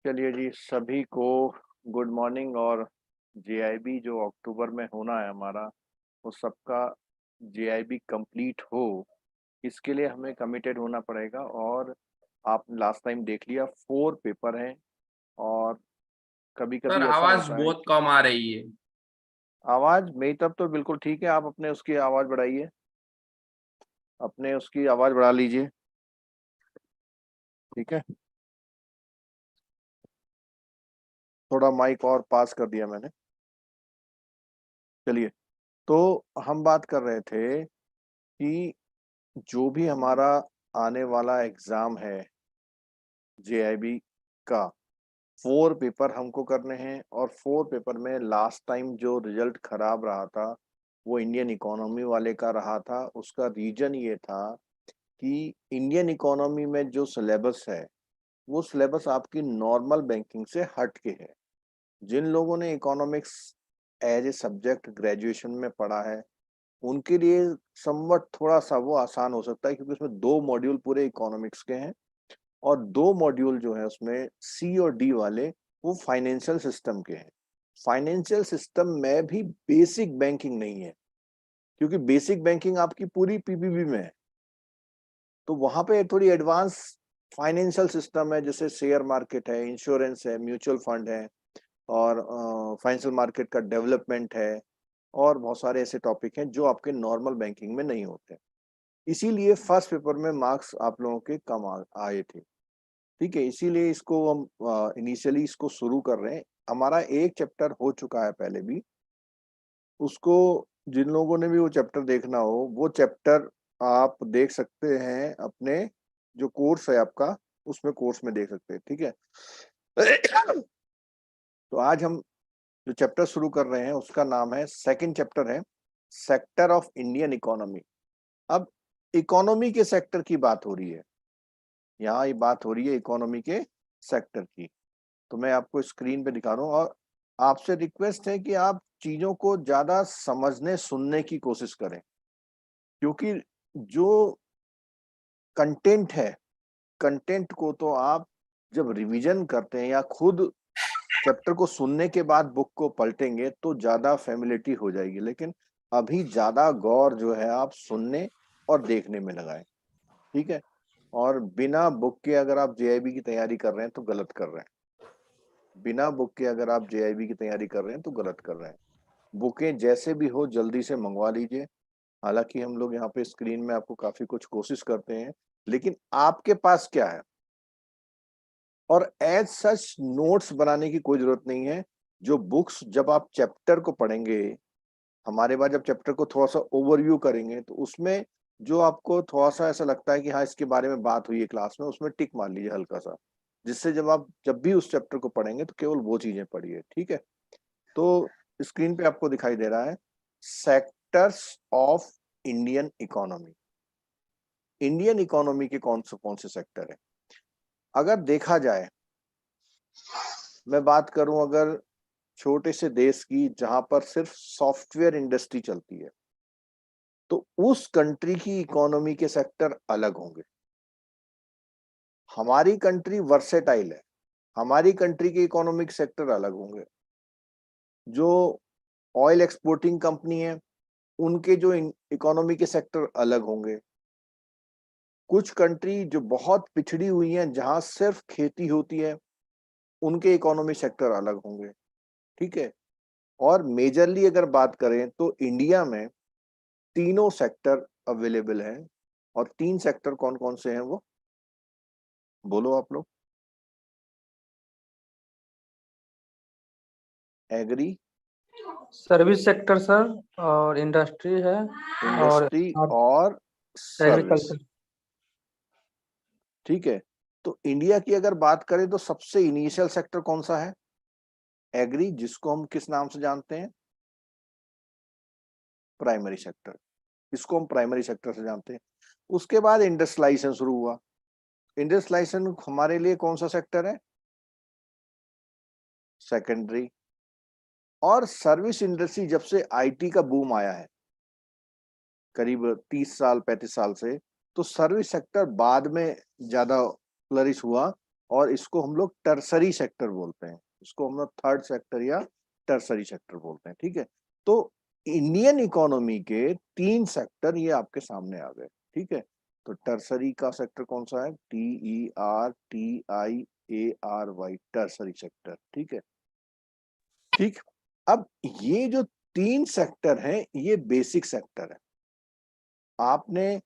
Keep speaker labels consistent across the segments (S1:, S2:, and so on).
S1: चलिए जी, सभी को गुड मॉर्निंग। और जेआईबी जो अक्टूबर में होना है हमारा, वो सबका जेआईबी कंप्लीट हो, इसके लिए हमें कमिटेड होना पड़ेगा। और आप लास्ट टाइम देख लिया, 4 पेपर हैं। और कभी
S2: सर
S1: कभी ऐसा
S2: आवाज
S1: होता है
S2: बहुत
S1: कि
S2: कम आ रही है।
S1: आवाज़ मेरी तरफ तो बिल्कुल ठीक है। आप अपने उसकी आवाज़ बढ़ाइए, अपने उसकी आवाज़ बढ़ा लीजिए। ठीक है, थोड़ा माइक और पास कर दिया मैंने। चलिए, तो हम बात कर रहे थे कि जो भी हमारा आने वाला एग्जाम है जेआईबी का, 4 पेपर हमको करने हैं। और 4 पेपर में लास्ट टाइम जो रिजल्ट खराब रहा था वो इंडियन इकोनॉमी वाले का रहा था। उसका रीजन ये था कि इंडियन इकोनॉमी में जो सिलेबस है वो सिलेबस आपकी नॉर्मल बैंकिंग से हट के है। जिन लोगों ने economics as a subject graduation में पढ़ा है उनके लिए समवट थोड़ा सा वो आसान हो सकता है, क्योंकि उसमें 2 मॉड्यूल पूरे इकोनॉमिक्स के हैं। और 2 मॉड्यूल जो है उसमें सी और डी वाले वो फाइनेंशियल सिस्टम के हैं। फाइनेंशियल सिस्टम में भी बेसिक बैंकिंग नहीं है, क्योंकि बेसिक बैंकिंग आपकी पूरी पीपीबी में है। तो वहां पे थोड़ी एडवांस फाइनेंशियल सिस्टम है, जैसे शेयर मार्केट है, इंश्योरेंस है, म्यूचुअल फंड है, और फाइनेंशियल मार्केट का डेवलपमेंट है। और बहुत सारे ऐसे टॉपिक हैं जो आपके नॉर्मल बैंकिंग में नहीं होते। इसीलिए फर्स्ट पेपर में मार्क्स आप लोगों के कम आए थे। ठीक है, इसीलिए इसको हम इनिशियली इसको शुरू कर रहे हैं। हमारा एक चैप्टर हो चुका है पहले भी। उसको जिन लोगों ने भी वो चैप्टर देखना हो, वो चैप्टर आप देख सकते हैं अपने जो कोर्स है आपका, उसमें कोर्स में देख सकते हैं। ठीक है। तो आज हम जो चैप्टर शुरू कर रहे हैं उसका नाम है, सेकंड चैप्टर है सेक्टर ऑफ इंडियन इकोनॉमी। अब इकोनॉमी के सेक्टर की बात हो रही है, यहाँ ये बात हो रही है इकोनॉमी के सेक्टर की। तो मैं आपको स्क्रीन पे दिखा रहा हूँ, और आपसे रिक्वेस्ट है कि आप चीजों को ज्यादा समझने सुनने की कोशिश करें, क्योंकि जो कंटेंट है, कंटेंट को तो आप जब रिवीजन करते हैं या खुद चैप्टर को सुनने के बाद बुक को पलटेंगे तो ज्यादा फैमिलिटी हो जाएगी। लेकिन अभी ज्यादा गौर जो है आप सुनने और देखने में लगाएं। ठीक है। और बिना बुक के अगर आप जेआईबी की तैयारी कर रहे हैं तो गलत कर रहे हैं। बिना बुक के अगर आप जेआईबी की तैयारी कर रहे हैं तो गलत कर रहे हैं। बुकें जैसे भी हो जल्दी से मंगवा लीजिए। हालांकि हम लोग यहाँ पे स्क्रीन में आपको काफी कुछ कोशिश करते हैं, लेकिन आपके पास क्या है। और एज सच नोट्स बनाने की कोई जरूरत नहीं है। जो बुक्स जब आप चैप्टर को पढ़ेंगे, हमारे बाद जब चैप्टर को थोड़ा सा ओवरव्यू करेंगे, तो उसमें जो आपको थोड़ा सा ऐसा लगता है कि हाँ इसके बारे में बात हुई है क्लास में, उसमें टिक मार लीजिए हल्का सा, जिससे जब भी उस चैप्टर को पढ़ेंगे तो केवल वो चीजें पढ़िए। ठीक है। तो स्क्रीन पे आपको दिखाई दे रहा है sectors of Indian economy. Indian economy के कौन से सेक्टर है। अगर देखा जाए, मैं बात करूं अगर छोटे से देश की जहां पर सिर्फ सॉफ्टवेयर इंडस्ट्री चलती है, तो उस कंट्री की इकोनॉमी के सेक्टर अलग होंगे। हमारी कंट्री वर्सेटाइल है, हमारी कंट्री के इकोनॉमिक सेक्टर अलग होंगे। जो ऑयल एक्सपोर्टिंग कंपनी है उनके जो इकोनॉमी के सेक्टर अलग होंगे। कुछ कंट्री जो बहुत पिछड़ी हुई हैं जहां सिर्फ खेती होती है, उनके इकोनॉमी सेक्टर अलग होंगे। ठीक है। और मेजरली अगर बात करें तो इंडिया में तीनों सेक्टर अवेलेबल हैं। और 3 सेक्टर कौन कौन से हैं वो बोलो आप लोग। एग्री,
S3: सर्विस सेक्टर सर, और इंडस्ट्री है, और
S1: इंडस्ट्री और सर्विस।
S3: एग्रीकल्चर।
S1: ठीक है। तो इंडिया की अगर बात करें तो सबसे इनिशियल सेक्टर कौन सा है। एग्री, जिसको हम किस नाम से जानते हैं, प्राइमरी सेक्टर। इसको हम प्राइमरी सेक्टर से जानते हैं। उसके बाद इंडस्ट्रियलाइजेशन शुरू हुआ। इंडस्ट्रियलाइजेशन हमारे लिए कौन सा सेक्टर है, सेकेंडरी। और सर्विस इंडस्ट्री जब से आईटी का बूम आया है करीब 30 साल 35 साल से, तो सर्विस सेक्टर बाद में ज्यादा फ्लरिश हुआ। और इसको हम लोग टर्सरी सेक्टर बोलते हैं, इसको हम लोग थर्ड सेक्टर या टर्सरी सेक्टर बोलते हैं। ठीक है, तो इंडियन इकोनॉमी के 3 सेक्टर ये आपके सामने आ गए। ठीक है, तो टर्सरी का सेक्टर कौन सा है? TERTIARY, tertiary sector. ठीक है, ठीक। अब ये जो 3 सेक्टर हैं ये बेसिक सेक्टर है। आपने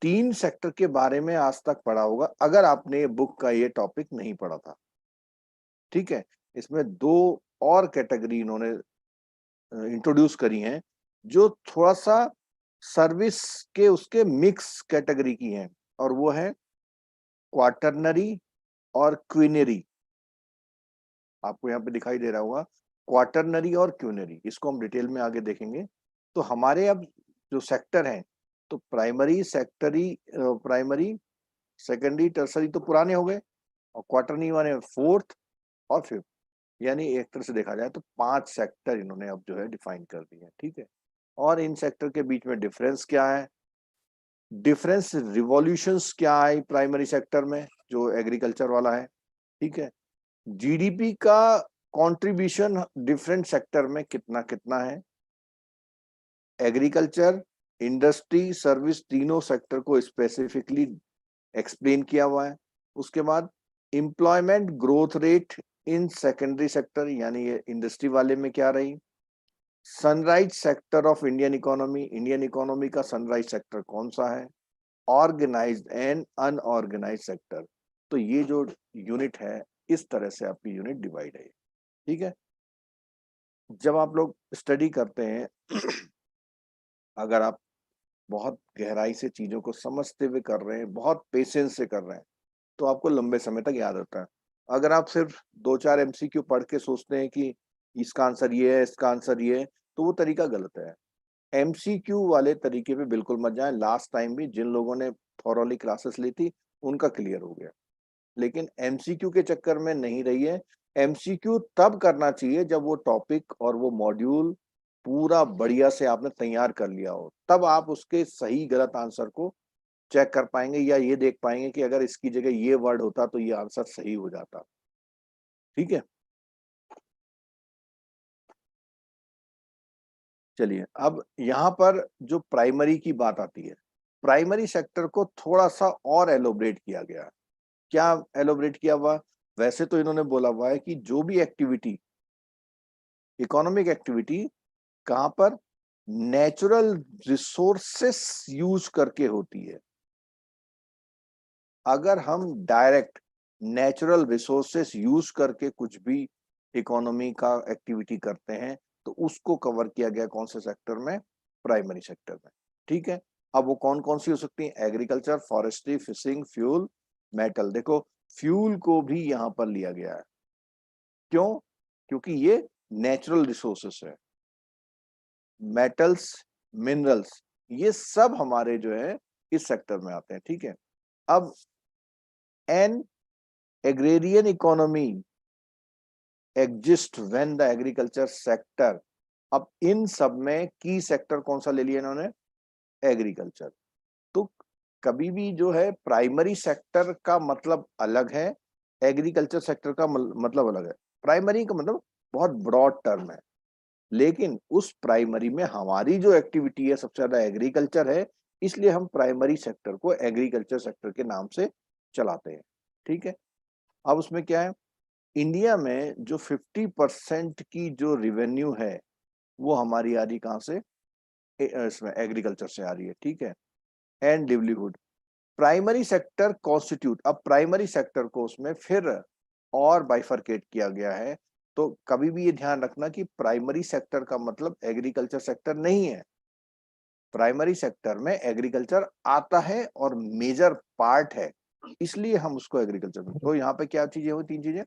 S1: 3 सेक्टर के बारे में आज तक पढ़ा होगा अगर आपने ये बुक का ये टॉपिक नहीं पढ़ा था। ठीक है, इसमें 2 और कैटेगरी इन्होंने इंट्रोड्यूस करी हैं जो थोड़ा सा सर्विस के उसके मिक्स कैटेगरी की हैं, और वो है क्वाटरनरी और क्विनरी। आपको यहाँ पे दिखाई दे रहा होगा क्वाटरनरी और क्विनरी, इसको हम डिटेल में आगे देखेंगे। तो हमारे अब जो सेक्टर हैं, तो प्राइमरी सेकेंडरी टर्सरी तो पुराने हो गए, और क्वाटरनरी माने फोर्थ और फिफ्थ, यानी एक तरह से देखा जाए तो 5 सेक्टर इन्होंने अब जो है डिफाइन कर दिए हैं। ठीक है, और इन सेक्टर के बीच में डिफरेंस क्या है, डिफरेंस रिवॉल्यूशंस क्या है प्राइमरी सेक्टर में जो एग्रीकल्चर वाला है। ठीक है, जीडीपी का कंट्रीब्यूशन डिफरेंट सेक्टर में कितना कितना है, एग्रीकल्चर, इंडस्ट्री, सर्विस, तीनों सेक्टर को स्पेसिफिकली एक्सप्लेन किया हुआ है। उसके बाद employment growth rate in secondary sector, यानी ये इंडस्ट्री वाले में क्या रही, sunrise sector of Indian economy, Indian economy का सनराइज सेक्टर कौन सा है, ऑर्गेनाइज्ड एंड अनऑर्गेनाइज्ड सेक्टर। तो ये जो यूनिट है इस तरह से आपकी यूनिट डिवाइड है। ठीक है, जब आप लोग स्टडी करते हैं अगर आप बहुत गहराई से चीजों को समझते हुए कर रहे हैं, बहुत पेशेंस से कर रहे हैं, तो आपको लंबे समय तक याद रहता है। अगर आप सिर्फ 2-4 एमसीक्यू पढ़ के सोचते हैं कि इसका आंसर ये है, इसका आंसर ये है, तो वो तरीका गलत है। एमसीक्यू वाले तरीके पे बिल्कुल मत जाएं। लास्ट टाइम भी जिन लोगों ने थॉरोली क्लासेस ली थी उनका क्लियर हो गया, लेकिन एमसीक्यू के चक्कर में नहीं रहिए। एमसीक्यू तब करना चाहिए जब वो टॉपिक और वो मॉड्यूल पूरा बढ़िया से आपने तैयार कर लिया हो, तब आप उसके सही गलत आंसर को चेक कर पाएंगे, या ये देख पाएंगे कि अगर इसकी जगह ये वर्ड होता तो ये आंसर सही हो जाता। ठीक है, चलिए अब यहाँ पर जो प्राइमरी की बात आती है, प्राइमरी सेक्टर को थोड़ा सा और एलोबरेट किया गया है। क्या एलोबरेट किया हुआ? वैसे तो इन्होंने बोला हुआ है कि जो भी एक्टिविटी, इकोनॉमिक एक्टिविटी कहां पर, नेचुरल रिसोर्सेस यूज करके होती है। अगर हम डायरेक्ट नेचुरल रिसोर्सेस यूज करके कुछ भी इकोनॉमी का एक्टिविटी करते हैं तो उसको कवर किया गया कौन से सेक्टर में? प्राइमरी सेक्टर में। ठीक है, अब वो कौन कौन सी हो सकती है? Agriculture, forestry, fishing, fuel, metal. देखो फ्यूल को भी यहां पर लिया गया है, क्यों? क्योंकि ये नेचुरल रिसोर्सेस है। मेटल्स, मिनरल्स, ये सब हमारे जो है इस सेक्टर में आते हैं। ठीक है, अब an agrarian economy exist when the agriculture sector, अब इन सब में की सेक्टर कौन सा ले लिया इन्होंने? एग्रीकल्चर। तो कभी भी जो है प्राइमरी सेक्टर का मतलब अलग है, एग्रीकल्चर सेक्टर का मतलब अलग है। प्राइमरी का मतलब बहुत ब्रॉड टर्म है, लेकिन उस प्राइमरी में हमारी जो एक्टिविटी है सबसे ज्यादा एग्रीकल्चर है, इसलिए हम प्राइमरी सेक्टर को एग्रीकल्चर सेक्टर के नाम से चलाते हैं। ठीक है, अब उसमें क्या है, इंडिया में जो 50% की जो रिवेन्यू है वो हमारी आ रही कहाँ से? इसमें एग्रीकल्चर से आ रही है। ठीक है, and livelihood primary sector constitute, अब प्राइमरी सेक्टर को उसमें फिर और बाइफरकेट किया गया है। तो कभी भी ये ध्यान रखना कि प्राइमरी सेक्टर का मतलब एग्रीकल्चर सेक्टर नहीं है। प्राइमरी सेक्टर में एग्रीकल्चर आता है और मेजर पार्ट है, इसलिए हम उसको एग्रीकल्चर में। तो यहाँ पे क्या चीजें हुई? 3 चीजें,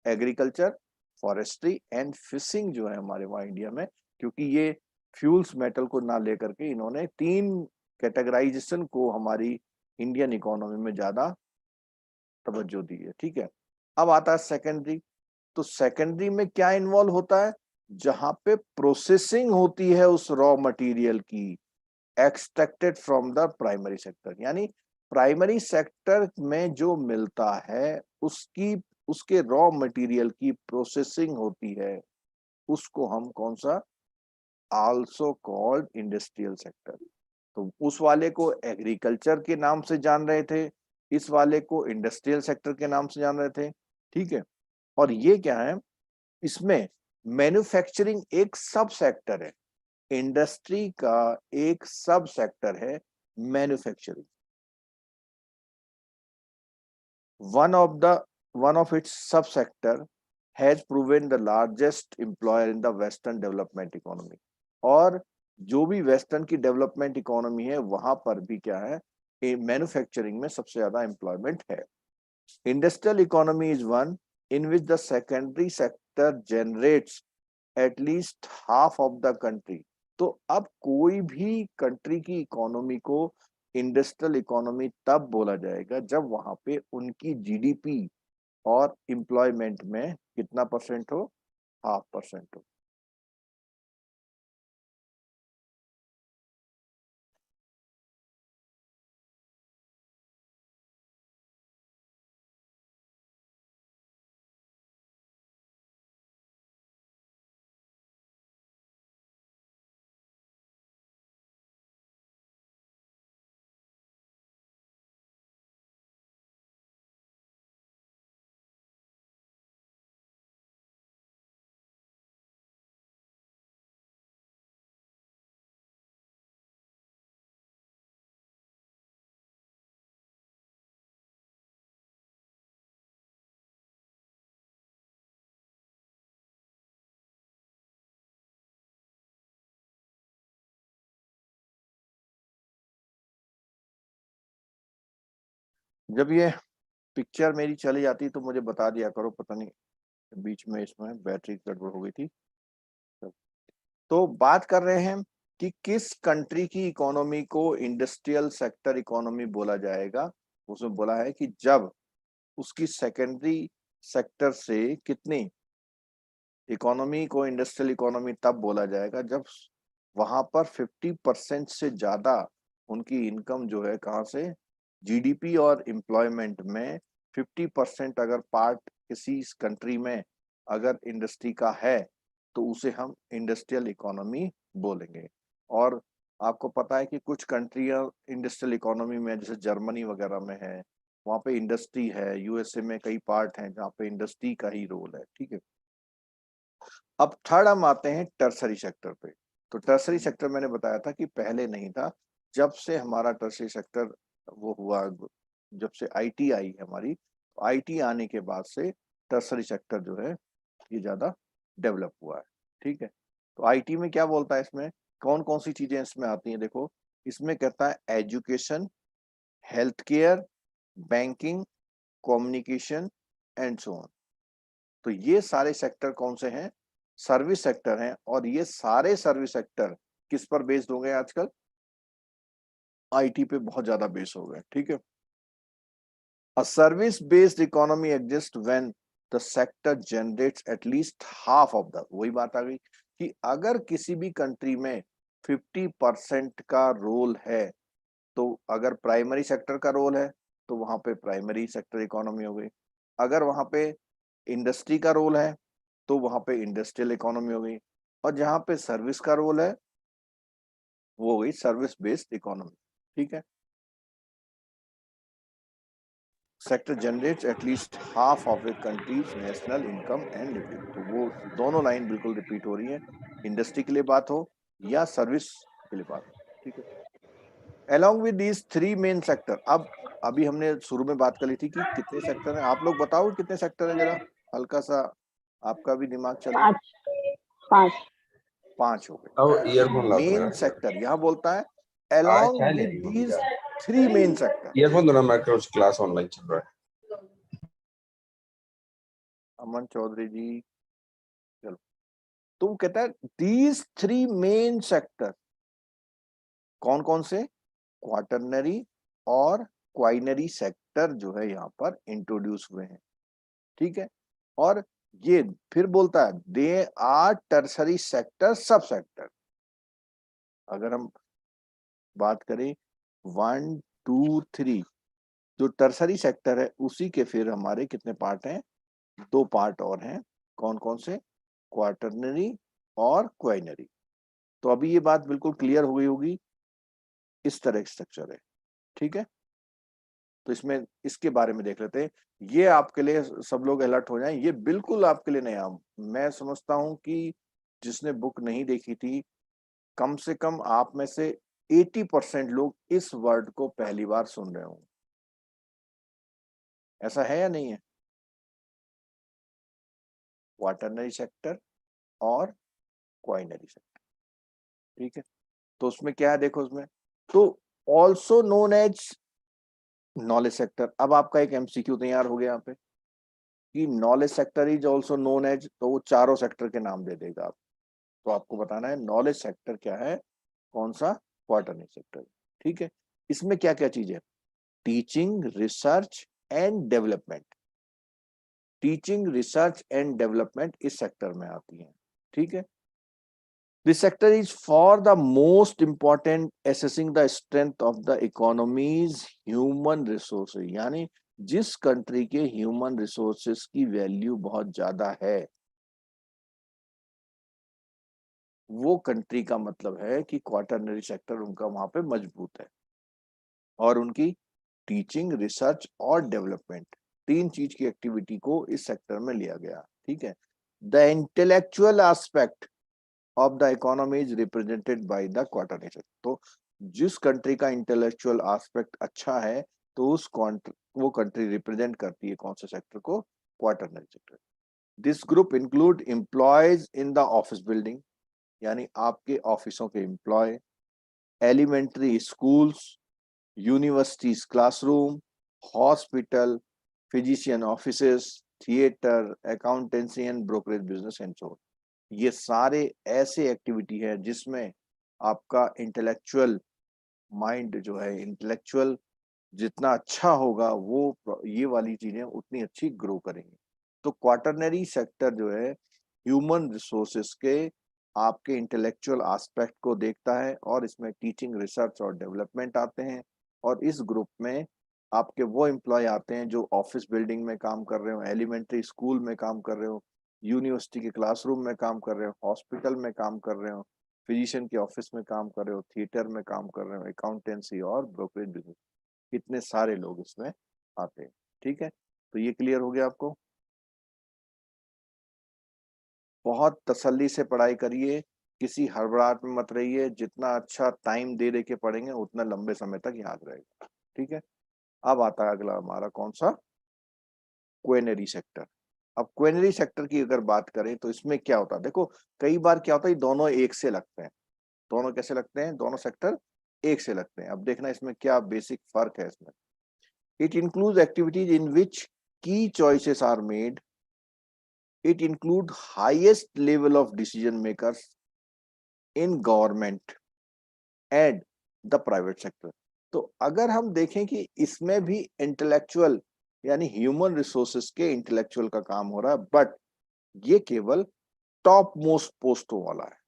S1: एग्रीकल्चर, फॉरेस्ट्री एंड फिशिंग जो है हमारे वहां इंडिया में, क्योंकि ये फ्यूल्स मेटल को ना लेकर के इन्होंने 3 कैटेगराइजेशन को हमारी इंडियन इकोनॉमी में ज्यादा तवज्जो दी है। ठीक है, अब आता है सेकेंडरी। तो सेकेंडरी में क्या इन्वॉल्व होता है? जहां पे प्रोसेसिंग होती है उस रॉ मटेरियल की, extracted from the primary sector, यानी प्राइमरी सेक्टर में जो मिलता है उसके रॉ मटेरियल की प्रोसेसिंग होती है, उसको हम कौन सा, आल्सो कॉल्ड इंडस्ट्रियल सेक्टर। तो उस वाले को एग्रीकल्चर के नाम से जान रहे थे, इस वाले को इंडस्ट्रियल सेक्टर के नाम से जान रहे थे, ठीक है। और ये क्या है, इसमें मैन्युफैक्चरिंग एक सब सेक्टर है, इंडस्ट्री का एक सब सेक्टर है manufacturing. one of its subsector has proven the largest employer in the western development economy। और जो भी वेस्टर्न की डेवलपमेंट इकोनॉमी है वहां पर भी क्या है, मैन्युफैक्चरिंग में सबसे ज्यादा एम्प्लॉयमेंट है। Industrial economy is one in which the secondary sector generates at least half of the country. तो अब कोई भी कंट्री की इकोनॉमी को इंडस्ट्रियल इकोनॉमी तब बोला जाएगा जब वहां पे उनकी जीडीपी और एम्प्लॉयमेंट में कितना परसेंट हो, 0.5% हो। जब ये पिक्चर मेरी चली जाती तो मुझे बता दिया करो, पता नहीं बीच में इसमें बैटरी गड़बड़ हो गई थी। तो बात कर रहे हैं कि किस कंट्री की इकोनॉमी को इंडस्ट्रियल सेक्टर इकोनॉमी बोला जाएगा। उसमें बोला है कि जब उसकी सेकेंडरी सेक्टर से कितनी इकोनॉमी को इंडस्ट्रियल इकोनॉमी तब बोला जाएगा जब वहां पर 50% से ज्यादा उनकी इनकम जो है कहाँ से, जीडीपी और एम्प्लॉयमेंट में 50% अगर पार्ट किसी कंट्री में अगर इंडस्ट्री का है तो उसे हम इंडस्ट्रियल इकोनॉमी बोलेंगे। और आपको पता है कि कुछ कंट्रियां इंडस्ट्रियल इकोनॉमी में, जैसे जर्मनी वगैरह में है, वहां पे इंडस्ट्री है। यूएसए में कई पार्ट हैं जहाँ पे इंडस्ट्री का ही रोल है, ठीक है। अब थर्ड हम आते हैं टर्सरी सेक्टर पे। तो टर्सरी सेक्टर मैंने बताया था कि पहले नहीं था, जब से हमारा टर्सरी सेक्टर वो हुआ, जब से आईटी आई हमारी, आईटी आने के बाद से टर्सरी सेक्टर जो है ये ज्यादा डेवलप हुआ है, ठीक है। तो आईटी में क्या बोलता है, इसमें कौन कौन सी चीजें इसमें आती हैं, देखो इसमें कहता है education, health care, banking, communication and so on. तो ये सारे सेक्टर कौन से हैं, सर्विस सेक्टर हैं। और ये सारे सर्विस सेक्टर किस पर बेस्ड हो गए आजकल, आईटी पे बहुत ज्यादा बेस हो गए, ठीक है। A service based economy exist when the sector generates at least half of the, वही बात आ गई कि अगर किसी भी कंट्री में 50% का रोल है, तो अगर प्राइमरी सेक्टर का रोल है तो वहां पे प्राइमरी सेक्टर इकोनॉमी हो गई। अगर वहां पे इंडस्ट्री का रोल है तो वहां पे इंडस्ट्रियल इकोनॉमी हो गई। और जहां पे सर्विस का रोल है वो हो गई सर्विस बेस्ड इकोनॉमी, ठीक है। Sector generates at least half of A countries national income and living. तो वो दोनों लाइन बिल्कुल रिपीट हो रही है, इंडस्ट्री के लिए बात हो या सर्विस के लिए बात हो, ठीक है। Along with these three main sector, अब अभी हमने शुरू में बात कर ली थी कि कितने सेक्टर हैं, आप लोग बताओ कितने सेक्टर हैं, जरा हल्का सा आपका भी दिमाग चले।
S2: 5 5
S1: 5 हो गए।
S4: अब ईयरफोन ला दो
S1: मेन
S4: यार।
S1: सेक्टर यहाँ बोलता है
S4: आज
S1: along
S4: क्या
S1: with
S4: लेगी मम्मी
S1: these
S4: का?
S1: 3 मेन सेक्टर।
S4: ईयरफोन दो ना, मैं कुछ क्लास ऑनलाइन चल रहा है।
S1: अमन चौधरी जी, चलो। तो कहता है these 3 मेन सेक्टर कौन कौन से, क्वाटरनरी और क्वाइनरी सेक्टर जो है यहाँ पर इंट्रोड्यूस हुए हैं, ठीक है। और ये फिर बोलता है दे आर टर्सरी सेक्टर सब सेक्टर। अगर हम बात करें 1 2 3 जो टर्सरी सेक्टर है उसी के फिर हमारे कितने पार्ट हैं, 2 पार्ट और हैं। कौन कौन से? क्वार्टरनरी और क्वाइनरी। तो अभी ये बात बिल्कुल क्लियर हो गई होगी, इस तरह का स्ट्रक्चर है। ठीक है, तो इसमें इसके बारे में देख लेते हैं। ये आपके लिए सब लोग अलर्ट हो जाएं, ये बिल्कुल आपके लिए नया। मैं समझता हूं कि जिसने बुक नहीं देखी थी, कम से कम आप में से 80% लोग इस वर्ड को पहली बार सुन रहे होंगे। ऐसा है या नहीं है? क्वाटरनरी सेक्टर और क्वाइनरी सेक्टर। ठीक है, तो उसमें क्या है देखो, उसमें तो also known as knowledge sector. अब आपका एक एमसीक्यू तैयार हो गया यहाँ पे कि knowledge sector is also known as, तो वो चारों सेक्टर के नाम दे देगा आप। तो आपको बताना है नॉलेज सेक्टर क्या है, कौन सा? Quaternary sector. ठीक है, इसमें क्या क्या चीज है? Teaching, research and development. Teaching, research and development इस सेक्टर में आती है। ठीक है, this sector is for the most important assessing the strength of the economies human resources, यानी जिस कंट्री के ह्यूमन रिसोर्सेज की वैल्यू बहुत ज्यादा है, वो कंट्री का मतलब है कि क्वाटरनरी सेक्टर उनका वहां पे मजबूत है। और उनकी टीचिंग, रिसर्च और डेवलपमेंट, तीन चीज की एक्टिविटी को इस सेक्टर में लिया गया। ठीक है, the intellectual aspect of the economy is represented by the quaternary sector. तो जिस कंट्री का इंटेलेक्चुअल एस्पेक्ट अच्छा है, तो वो कंट्री रिप्रेजेंट करती है कौन से सेक्टर को? Quaternary sector. This group include employees in the office building, यानी आपके ऑफिसों के employ, elementary schools, universities classroom, hospital, physician offices, theatre, accountancy and brokerage business and so. ये सारे ऐसे एक्टिविटी है जिसमें आपका इंटेलेक्चुअल माइंड जो है, इंटेलेक्चुअल जितना अच्छा होगा, वो ये वाली चीजें उतनी अच्छी ग्रो करेंगी। तो क्वाटरनरी सेक्टर जो है ह्यूमन रिसोर्सेस के आपके इंटेलेक्चुअल एस्पेक्ट को देखता है, और इसमें टीचिंग, रिसर्च और डेवलपमेंट आते हैं। और इस ग्रुप में आपके वो एम्प्लॉय आते हैं जो ऑफिस बिल्डिंग में काम कर रहे हो, एलिमेंट्री स्कूल में काम कर रहे हो, यूनिवर्सिटी के क्लासरूम में काम कर रहे हो, हॉस्पिटल में काम कर रहे हो, फिजिशियन के ऑफिस में काम कर रहे हो, थिएटर में काम कर रहे हो, अकाउंटेंसी और ब्रोकरेज बिजनेस, कितने सारे लोग इसमें आते हैं। ठीक है, तो ये क्लियर हो गया आपको? बहुत तसल्ली से पढ़ाई करिए, किसी हड़बड़ाहट में मत रहिए। जितना अच्छा टाइम दे दे के पढ़ेंगे उतना लंबे समय तक याद रहेगा। ठीक है, अब आता है अगला हमारा कौन सा? क्वेनरी सेक्टर। अब क्वेनरी सेक्टर की अगर बात करें तो इसमें क्या होता है, देखो कई बार क्या होता है, दोनों एक से लगते हैं। दोनों कैसे लगते हैं? दोनों सेक्टर एक से लगते हैं। अब देखना इसमें क्या बेसिक फर्क है इसमें। It includes activities in which key choices are made. It include highest level of decision makers in government and the private sector। तो अगर हम देखें कि इसमें भी इंटेलेक्चुअल यानी ह्यूमन रिसोर्सेस के इंटेलेक्चुअल का काम हो रहा है, बट ये केवल टॉप मोस्ट पोस्टों वाला है।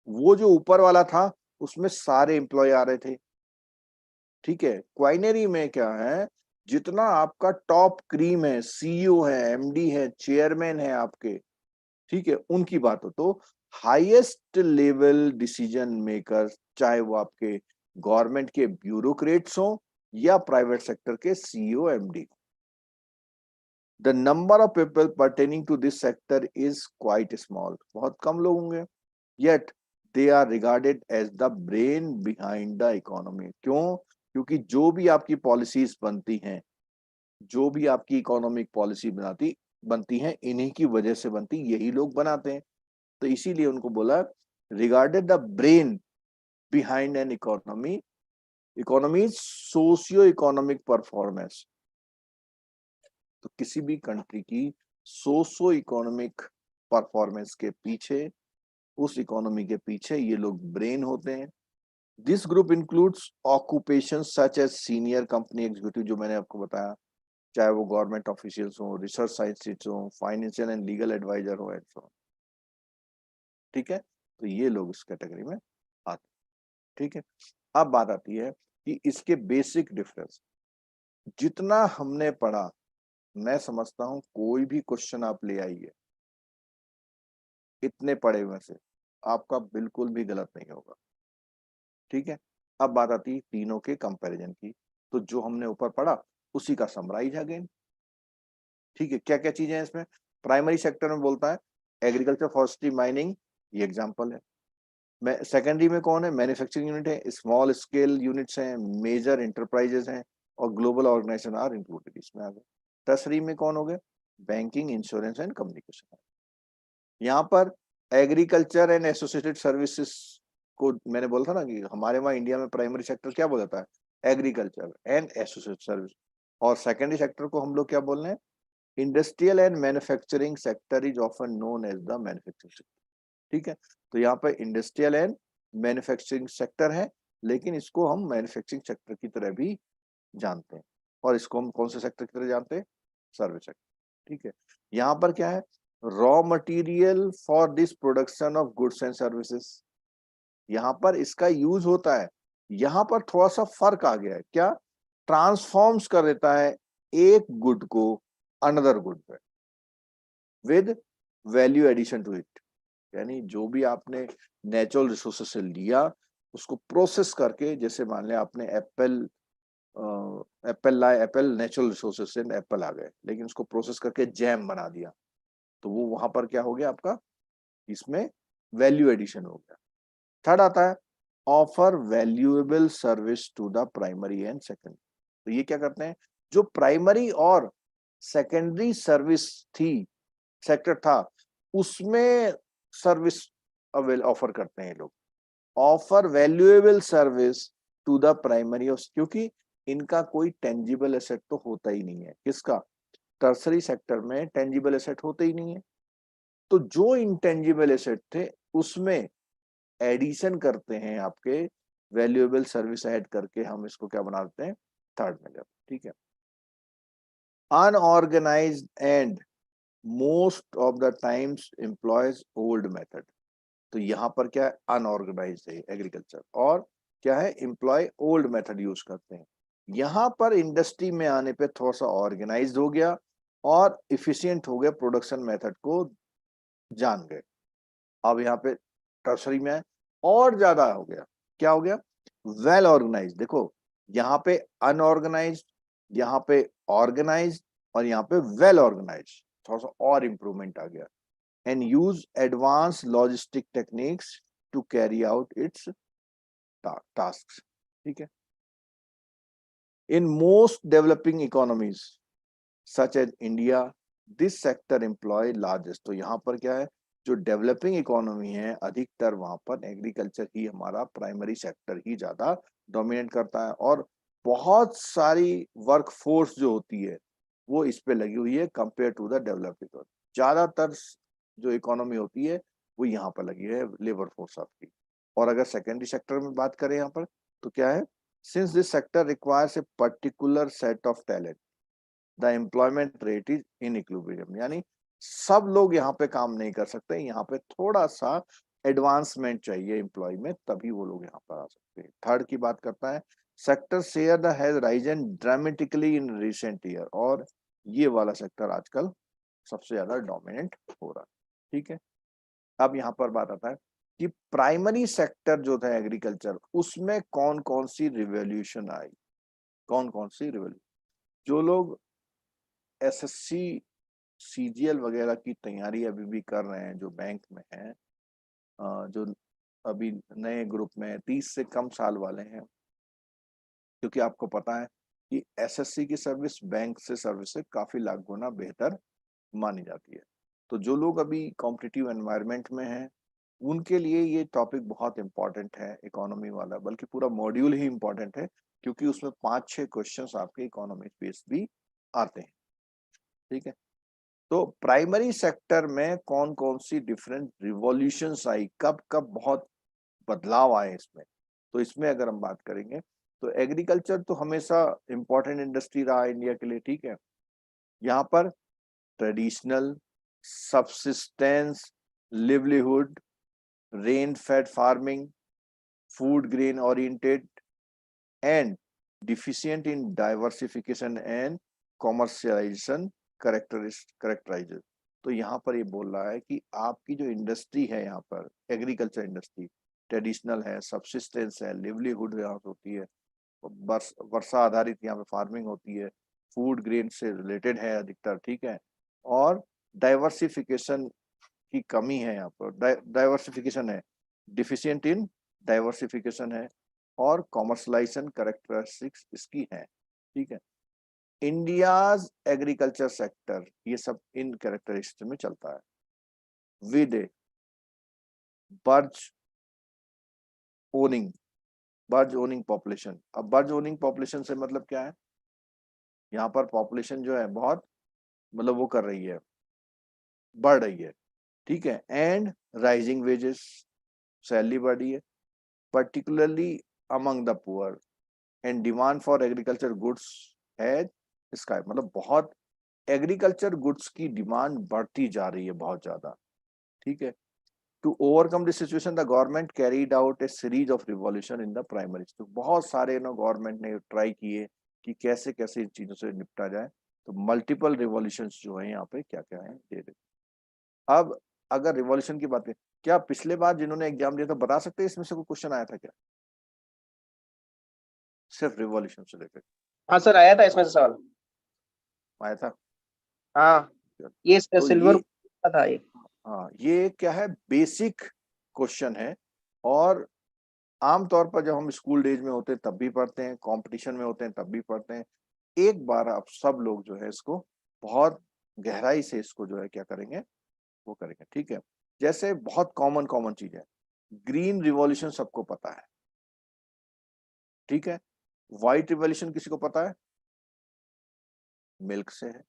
S1: वो जो ऊपर वाला था उसमें सारे एम्प्लॉय आ रहे थे। ठीक है, क्वाइनरी में क्या है, जितना आपका टॉप क्रीम है, सीईओ है, एमडी है, चेयरमैन है आपके, ठीक है, उनकी बात हो तो हाईएस्ट लेवल डिसीजन मेकर, चाहे वो आपके गवर्नमेंट के ब्यूरोक्रेट्स हो या प्राइवेट सेक्टर के CEO, MD, the number of people pertaining to this sector is quite small. बहुत कम लोग होंगे, yet they are regarded as the brain behind the economy. क्यों? क्योंकि जो भी आपकी पॉलिसीज बनती हैं, जो भी आपकी इकोनॉमिक पॉलिसी बनती हैं, इन्हीं की वजह से बनती, यही लोग बनाते हैं। तो इसीलिए उनको बोला regarded the brain behind an economy. Economy socio economic performance. तो किसी भी कंट्री की सोशो इकोनॉमिक परफॉर्मेंस के पीछे, उस इकोनॉमी के पीछे ये लोग ब्रेन होते हैं। This group includes occupation such as senior company executive, जो मैंने आपको बताया, चाहे वो गवर्नमेंट ऑफिशियल्स हो, रिसर्च साइंटिस्ट हो, फाइनेंशियल एंड लीगल एडवाइजर हो, एंड सो ऑन। ठीक है, तो ये लोग इस कैटेगरी में आते हैं। ठीक है, अब बात आती है कि इसके बेसिक डिफरेंस। जितना हमने पढ़ा, मैं समझता हूं कोई भी क्वेश्चन आप ले आइए इतने पढ़े हुए से, आपका बिल्कुल भी गलत नहीं होगा। ठीक है, अब बात आती है तीनों के कंपैरिजन की। तो जो हमने ऊपर पढ़ा उसी का समराइज अगेन। ठीक है, क्या क्या चीजें हैं इसमें? प्राइमरी सेक्टर में बोलता है एग्रीकल्चर, फॉरेस्ट्री, माइनिंग, ये एग्जांपल है। मैं सेकेंडरी में कौन है? मैन्युफैक्चरिंग यूनिट है, स्मॉल स्केल यूनिट्स हैं, मेजर इंटरप्राइजेस हैं, और ग्लोबल ऑर्गेनाइजेशन आर इंक्लूडेड इसमें आ गए। टर्सरी में कौन हो गए? Banking, insurance and communication. यहाँ पर एग्रीकल्चर एंड एसोसिएटेड सर्विसेज को मैंने बोला था ना कि हमारे वहाँ इंडिया में प्राइमरी सेक्टर क्या बोला जाता है? Agriculture and associated service. और सेकेंडरी सेक्टर को हम लोग क्या बोल रहे हैं? Industrial and manufacturing sector is often known as the manufacturing sector. ठीक है, तो यहाँ पर इंडस्ट्रियल एंड मैन्युफैक्चरिंग सेक्टर है, लेकिन इसको हम मैन्युफैक्चरिंग सेक्टर की तरह भी जानते हैं। और इसको हम कौन से सेक्टर की तरह जानते हैं? Service sector. ठीक है, यहाँ पर क्या है? Raw material for this production of goods and services, यहाँ पर इसका यूज होता है। यहाँ पर थोड़ा सा फर्क आ गया है, क्या? ट्रांसफॉर्म्स कर देता है एक गुड को अनदर गुड पे with value addition to it. यानी जो भी आपने नेचुरल रिसोर्सेज से लिया उसको प्रोसेस करके, जैसे मान लिया आपने एप्पल, एप्पल नेचुरल रिसोर्सेज से एप्पल आ गए, लेकिन उसको प्रोसेस करके जैम बना दिया, तो वो वहां पर क्या हो गया आपका? इसमें वैल्यू एडिशन हो गया। थर्ड आता है offer valuable service to the primary and secondary. तो ये क्या करते हैं? जो प्राइमरी और सेकेंडरी सर्विस थी, सेक्टर था, उसमें सर्विस अवेल ऑफर करते हैं ये लोग। Offer valuable service to the primary, क्योंकि इनका कोई टेंजिबल एसेट तो होता ही नहीं है। किसका? टर्सरी सेक्टर में टेंजिबल एसेट होते ही नहीं है। तो जो इंटेंजिबल एसेट थे उसमें एडिशन करते हैं आपके वैल्यूएबल सर्विस ऐड करके, हम इसको क्या बना देते हैं? Third major. ठीक है, unorganised and most of the times employs old method. तो यहाँ पर क्या है? अनऑर्गेनाइज्ड है एग्रीकल्चर, और क्या है? एम्प्लॉय ओल्ड मेथड यूज करते हैं। यहाँ पर इंडस्ट्री में आने पे थोड़ा सा ऑर्गेनाइज्ड हो गया और इफिशियंट हो गया, प्रोडक्शन मेथड को जान गए। अब यहाँ पे टर्सरी में और ज्यादा हो गया। क्या हो गया? Well organise. देखो यहाँ पे अनऑर्गेनाइज, यहाँ पे ऑर्गेनाइज, और यहाँ पे वेल ऑर्गेनाइज, थोड़ा सा और इंप्रूवमेंट आ गया। And use advance logistic techniques to carry out its task. ठीक है, in most developing economies such as India this sector employ largest. तो यहाँ पर क्या है? जो डेवलपिंग इकोनॉमी है अधिकतर वहां पर एग्रीकल्चर ही, हमारा प्राइमरी सेक्टर ही ज्यादा डोमिनेट करता है, और बहुत सारी वर्क फोर्स जो होती है वो इस पे लगी हुई है compare to the developed economy. ज्यादातर जो इकोनॉमी होती है वो यहाँ पर लगी है, लेबर फोर्स आपकी। और अगर सेकेंडरी सेक्टर में बात करें यहाँ पर, तो क्या है? Since this sector requires a particular set of talent the employment rate is in equilibrium. यानी सब लोग यहाँ पे काम नहीं कर सकते, यहाँ पे थोड़ा सा एडवांसमेंट चाहिए एम्प्लॉय में, तभी वो लोग यहाँ पर आ सकते हैं। थर्ड की बात करता है sector share the has risen dramatically in recent year, और ये वाला सेक्टर आजकल सबसे ज्यादा डोमिनेंट हो रहा है। ठीक है, अब यहाँ पर बात आता है कि प्राइमरी सेक्टर जो था एग्रीकल्चर, उसमें कौन कौन सी रिवॉल्यूशन आई। कौन कौन सी रिवॉल्यूशन? जो लोग एसएससी, सीजीएल वगैरह की तैयारी अभी भी कर रहे हैं, जो बैंक में हैं, जो अभी नए ग्रुप में 30 से कम साल वाले हैं, क्योंकि आपको पता है कि एसएससी की सर्विस बैंक से सर्विस से काफी लाख गुना बेहतर मानी जाती है। तो जो लोग अभी कॉम्पिटिटिव एनवायरनमेंट में हैं उनके लिए ये टॉपिक बहुत इंपॉर्टेंट है, इकोनॉमी वाला, बल्कि पूरा मॉड्यूल ही इंपॉर्टेंट है, क्योंकि उसमें 5-6 क्वेश्चंस आपके इकोनॉमी बेस्ड भी आते हैं। ठीक है, तो प्राइमरी सेक्टर में कौन कौन सी डिफरेंट रिवॉल्यूशंस आई, कब कब बहुत बदलाव आए इसमें, तो इसमें अगर हम बात करेंगे तो एग्रीकल्चर तो हमेशा इंपॉर्टेंट इंडस्ट्री रहा इंडिया के लिए। ठीक है, यहाँ पर traditional, subsistence, livelihood, rain fed farming, food grain oriented and deficient in diversification and commercialization characterizes. तो यहाँ पर ये बोल रहा है कि आपकी जो इंडस्ट्री है, यहाँ पर एग्रीकल्चर इंडस्ट्री ट्रेडिशनल है, सबसिस्टेंस है, लिवलीहुड यहाँ पे होती है, वर्षा आधारित यहाँ पे फार्मिंग होती है, फूड ग्रेन से रिलेटेड है अधिकतर, ठीक है, और डाइवर्सिफिकेशन की कमी है यहाँ पर, डाइवर्सिफिकेशन है, डिफिशिएंट इन डाइवर्सिफिकेशन है, और कॉमर्शलाइजेशन करेक्टरिस्टिक्स इसकी है, ठीक है। इंडियाज एग्रीकल्चर सेक्टर, ये सब इन कैरेक्टरिस्टिक्स में चलता है। With burgeoning, burgeoning population. अब बर्ज ओनिंग पॉपुलेशन से मतलब क्या है, यहाँ पर पॉपुलेशन जो है बहुत मतलब वो कर रही है, बढ़ रही है, ठीक है, एंड राइजिंग वेजेस, सैलरी बढ़ी है, particularly among the poor, and demand for agriculture goods है sky, मतलब बहुत एग्रीकल्चर गुड्स की डिमांड बढ़ती जा रही है बहुत ज्यादा, ठीक है। To overcome this situation the government carried out a series of revolution in the primary. तो बहुत सारे ना गवर्नमेंट ने ट्राई किए कि कैसे कैसे इन चीजों से निपटा जाए, तो मल्टीपल रिवॉल्यूशंस जो है यहाँ पे क्या क्या है दे रहे। अब अगर रिवॉल्यूशन की बात करें, क्या पिछले बार जिन्होंने एग्जाम दिया था बता सकते हैं इसमें से कोई क्वेश्चन आया था क्या, सिर्फ रिवॉल्यूशन से लेकर?
S2: हाँ सर, आया था इसमें से सवाल।
S1: आया था।
S2: हाँ, ये
S1: तो
S2: सिल्वर
S1: ये,
S2: था ये।
S1: हाँ, ये क्या है, बेसिक क्वेश्चन है, और आमतौर पर जब हम स्कूल डेज में होते हैं तब भी पढ़ते हैं, कंपटीशन में होते हैं तब भी पढ़ते हैं। एक बार आप सब लोग जो है इसको बहुत गहराई से इसको जो है क्या करेंगे, वो करेंगे, ठीक है। जैसे बहुत कॉमन कॉमन चीज है, ग्रीन रिवॉल्यूशन सबको पता है, ठीक है। व्हाइट रिवॉल्यूशन किसी को पता है, मिल्क से है,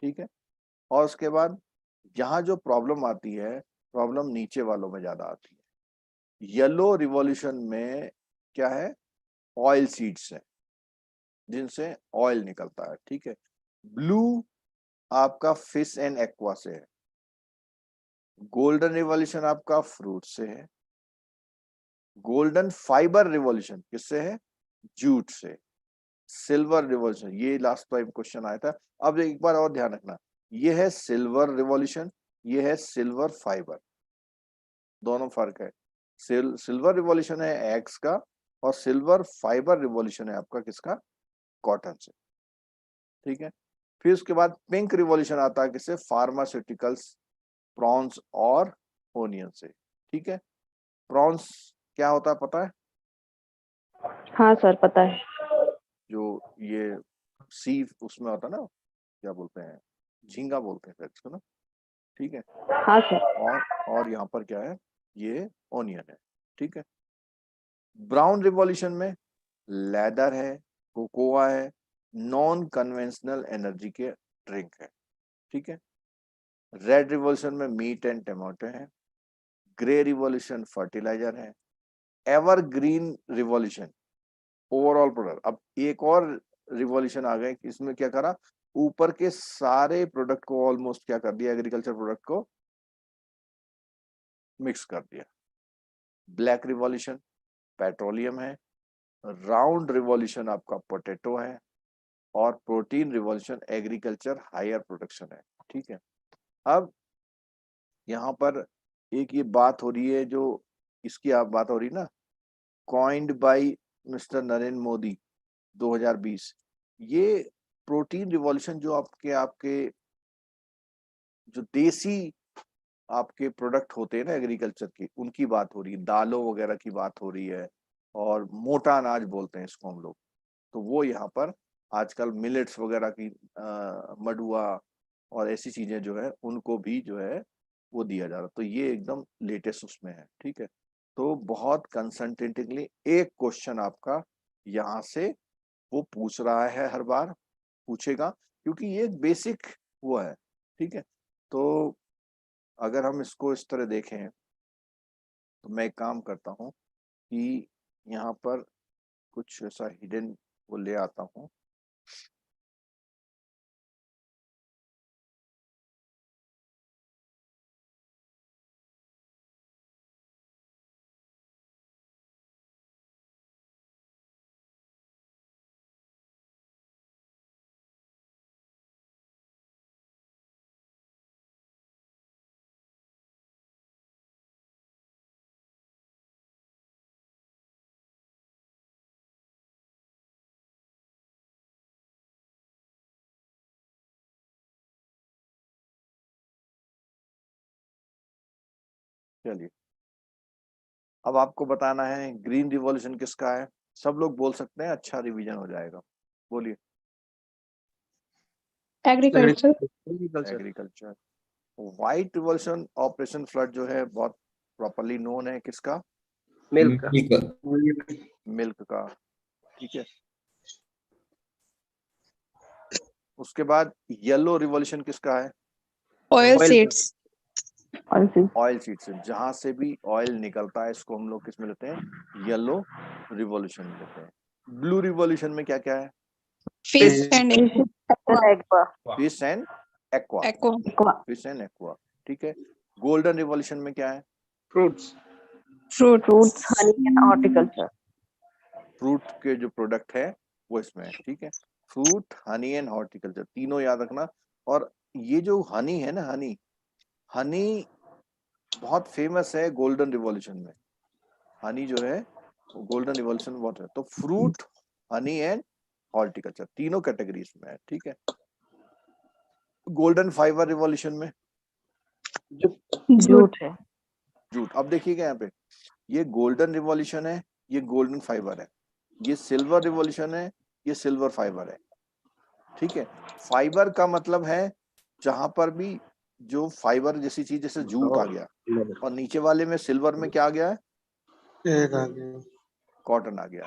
S1: ठीक है। और उसके बाद यहाँ जो प्रॉब्लम आती है, प्रॉब्लम नीचे वालों में ज्यादा आती है। येलो रिवॉल्यूशन में क्या है, ऑयल सीड्स है जिनसे ऑयल निकलता है, ठीक है। ब्लू आपका फिश एंड एक्वा से है। गोल्डन रिवॉल्यूशन आपका फ्रूट से है। गोल्डन फाइबर रिवॉल्यूशन किससे है, जूट से। सिल्वर रिवॉल्यूशन, ये लास्ट टाइम क्वेश्चन आया था। अब एक बार और ध्यान रखना, ये है सिल्वर रिवॉल्यूशन, ये है सिल्वर फाइबर, दोनों फर्क है। सिल्वर रिवॉल्यूशन है एग्स का, और सिल्वर फाइबर रिवॉल्यूशन है आपका किसका, कॉटन से, ठीक है। फिर उसके बाद पिंक रिवॉल्यूशन आता है किससे, फार्मास्यूटिकल्स, प्रॉन्स और ओनियन से, ठीक है। प्रॉन्स क्या होता है पता है,
S5: हाँ सर पता है।
S1: जो ये सी उसमें होता है ना, क्या बोलते हैं, झींगा बोलते हैं इसको ना, ठीक है।
S5: हाँ सर।
S1: और यहाँ पर क्या है, ये ओनियन है, ठीक है। ब्राउन रिवॉल्यूशन में लेदर है, कोकोआ है, नॉन कन्वेंशनल एनर्जी के ड्रिंक है, ठीक है। रेड रिवॉल्यूशन में मीट एंड टमाटो है। ग्रे रिवॉल्यूशन फर्टिलाइजर है। Evergreen revolution overall product. अब एक और रिवॉल्यूशन आ गए, इसमें क्या करा, ऊपर के सारे प्रोडक्ट को ऑलमोस्ट क्या कर दिया, एग्रीकल्चर प्रोडक्ट को मिक्स कर दिया। ब्लैक रिवॉल्यूशन पेट्रोलियम है। राउंड रिवॉल्यूशन आपका पोटैटो है, और protein revolution agriculture higher production है, ठीक है। अब यहाँ पर एक ये बात हो रही है, जो इसकी आप बात हो रही ना, coined bye mister Narendra Modi 2020, ये प्रोटीन रिवॉल्यूशन जो आपके आपके जो देसी आपके प्रोडक्ट होते हैं ना एग्रीकल्चर के, उनकी बात हो रही है, दालों वगैरह की बात हो रही है, और मोटा अनाज बोलते हैं इसको हम लोग। तो वो यहाँ पर आजकल मिलेट्स वगैरह की मडुआ और ऐसी चीजें जो है उनको भी जो है वो दिया जा रहा, तो ये एकदम लेटेस्ट उसमें है, ठीक है। तो बहुत कंसंट्रेटिंगली एक क्वेश्चन आपका यहाँ से वो पूछ रहा है, हर बार पूछेगा, क्योंकि ये बेसिक वो है, ठीक है। तो अगर हम इसको इस तरह देखें, तो मैं एक काम करता हूँ कि यहाँ पर कुछ ऐसा हिडन वो ले आता हूँ। चलिए, अब आपको बताना है ग्रीन रिवॉल्यूशन किसका है। सब लोग बोल सकते हैं, अच्छा रिवीजन हो जाएगा। बोलिए।
S6: Agriculture.
S1: Agriculture. White revolution operation flood जो है बहुत प्रॉपरली नोन है किसका?
S2: मिल्क।
S1: मिल्क का, ठीक है। उसके बाद येलो रिवॉल्यूशन किसका है?
S6: Oil
S2: Oil
S6: seeds.
S5: और फिर
S1: ऑयल सीड से, जहां से भी ऑयल निकलता है इसको हम लोग किस में लेते हैं? येलो रिवॉल्यूशन में लेते हैं। ब्लू रिवॉल्यूशन में क्या क्या है?
S6: Fish and
S5: aqua
S1: fish and aqua.
S6: Aqua.
S1: Fish and aqua, ठीक है। गोल्डन रिवॉल्यूशन में क्या है?
S2: fruits।
S5: Fruits honey and horticulture.
S1: Fruit के जो प्रोडक्ट है वो इसमें है, ठीक है। फ्रूट, हनी एंड हॉर्टिकल्चर, तीनों याद रखना। और ये जो हनी है ना, हनी हनी बहुत फेमस है गोल्डन रिवॉल्यूशन में। हनी जो है गोल्डन रिवॉल्यूशन बहुत है। तो फ्रूट, हनी एंड हॉर्टिकल्चर तीनों कैटेगरीज में है, ठीक है। गोल्डन फाइबर रिवॉल्यूशन में
S5: जूट है।
S1: जूट। अब देखिएगा यहाँ पे, ये गोल्डन रिवॉल्यूशन है, ये गोल्डन फाइबर है। ये सिल्वर रिवॉल्यूशन है, ये सिल्वर फाइबर है, ठीक है। फाइबर का मतलब है जहां पर भी जो फाइबर जैसी चीज, जैसे जूट आ गया, और नीचे वाले में सिल्वर में क्या आ गया है? कॉटन आ गया।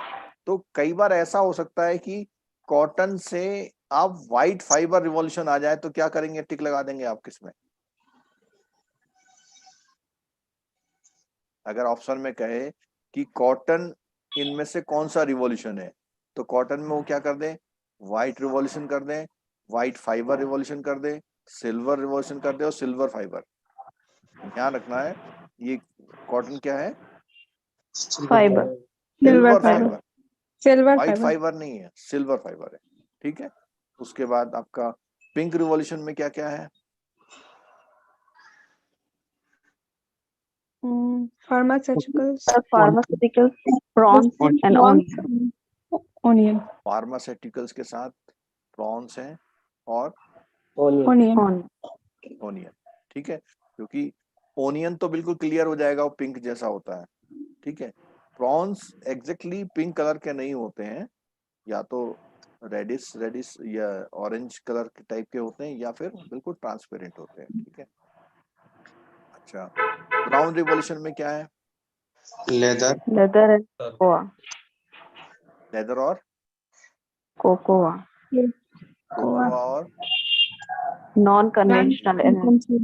S1: तो कई बार ऐसा हो सकता है कि कॉटन से आप व्हाइट फाइबर रिवॉल्यूशन आ जाए तो क्या करेंगे? टिक लगा देंगे आप किसमें? अगर ऑप्शन में कहे कि कॉटन इनमें से कौन सा रिवॉल्यूशन है, तो कॉटन में वो क्या कर दें? व्हाइट रिवॉल्यूशन कर दें, व्हाइट फाइबर रिवॉल्यूशन कर दें, सिल्वर रिवॉल्यूशन कर दें और सिल्वर फाइबर। ध्यान रखना है, ये कॉटन क्या है?
S5: Fibre.
S1: Silver
S6: fibre.
S1: Fibre,
S6: silver
S1: white
S6: fibre.
S1: Fibre नहीं है, सिल्वर फाइबर है, ठीक है। उसके बाद आपका पिंक रिवॉल्यूशन में क्या क्या है?
S6: Pharmaceuticals.
S5: Pharmaceuticals, prawns and onion.
S6: Onion.
S1: Pharmaceuticals के साथ प्रॉन्स हैं और
S6: ऑनियन।
S1: ओनियन, ठीक है। क्योंकि ओनियन तो बिल्कुल क्लियर हो जाएगा, वो पिंक जैसा होता है, ठीक है। प्रॉन्स एग्जैक्टली पिंक कलर के नहीं होते हैं, या तो रेडिश रेडिश या ऑरेंज कलर के टाइप के होते हैं, या फिर बिल्कुल ट्रांसपेरेंट होते हैं, ठीक है। अच्छा, ब्राउन रिवॉल्यूशन में क्या है?
S4: Leather,
S5: leather and cocoa.
S1: Leather और
S5: कोकोआ।
S1: कोकोआ और
S5: नॉन कन्वेंशनल एनर्जी।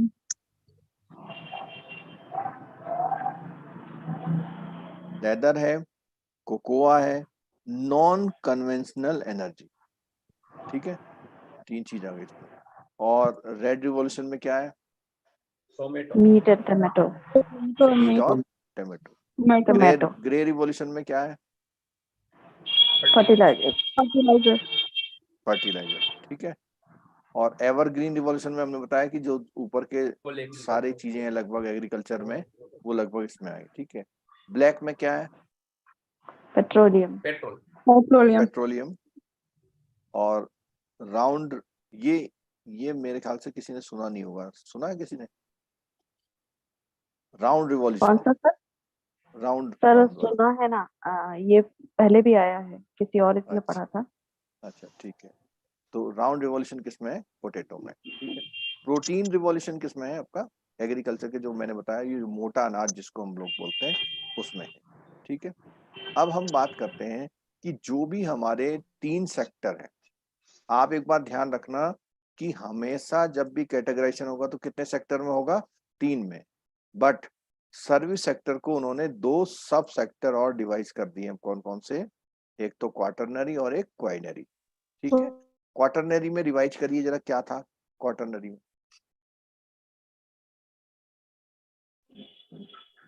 S1: लेदर है, कोकोआ है, नॉन कन्वेंशनल एनर्जी, ठीक है। तीन चीज आ गई इसमें। और रेड रिवॉल्यूशन में क्या है?
S5: Meat and tomato.
S1: मीट और टमाटो।
S5: टमाटो।
S1: ग्रे रिवॉल्यूशन में क्या है?
S5: फर्टिलाइजर।
S1: फर्टिलाइजर, ठीक है। और एवरग्रीन रिवॉल्यूशन में हमने बताया कि जो ऊपर के सारी चीजें हैं लगभग एग्रीकल्चर में, वो लगभग इसमें आए, ठीक है। ब्लैक में क्या है?
S5: पेट्रोलियम।
S1: पेट्रोलियम। और राउंड, ये मेरे ख्याल से किसी ने सुना नहीं होगा, सुना है किसी ने? राउंड
S5: कौन
S1: रिवॉल्यूशन।
S5: सा सर?
S1: राउंड
S5: सर सुना है ना, ये पहले भी आया है, किसी और इसमें
S1: अच्छा।
S5: पढ़ा था।
S1: अच्छा, ठीक है। तो राउंड रिवॉल्यूशन किसमें है? पोटैटो में, ठीक है। प्रोटीन रिवॉल्यूशन किसमें है आपका? एग्रीकल्चर के जो मैंने बताया, ये जो मोटा अनाज जिसको हम लोग बोलते हैं, उसमें है, ठीक है। अब हम बात करते हैं कि जो भी हमारे तीन सेक्टर हैं, आप एक बात ध्यान रखना कि हमेशा जब भी कैटेगराइजेशन होगा तो कितने सेक्टर में होगा? तीन में। बट सर्विस सेक्टर को उन्होंने दो सब सेक्टर और डिवाइड कर दिए हैं। कौन कौन से? एक तो क्वाटरनरी और एक क्वाइनरी, ठीक है। क्वाटरनरी में रिवाइज करिए जरा, क्या था क्वाटरनरी में?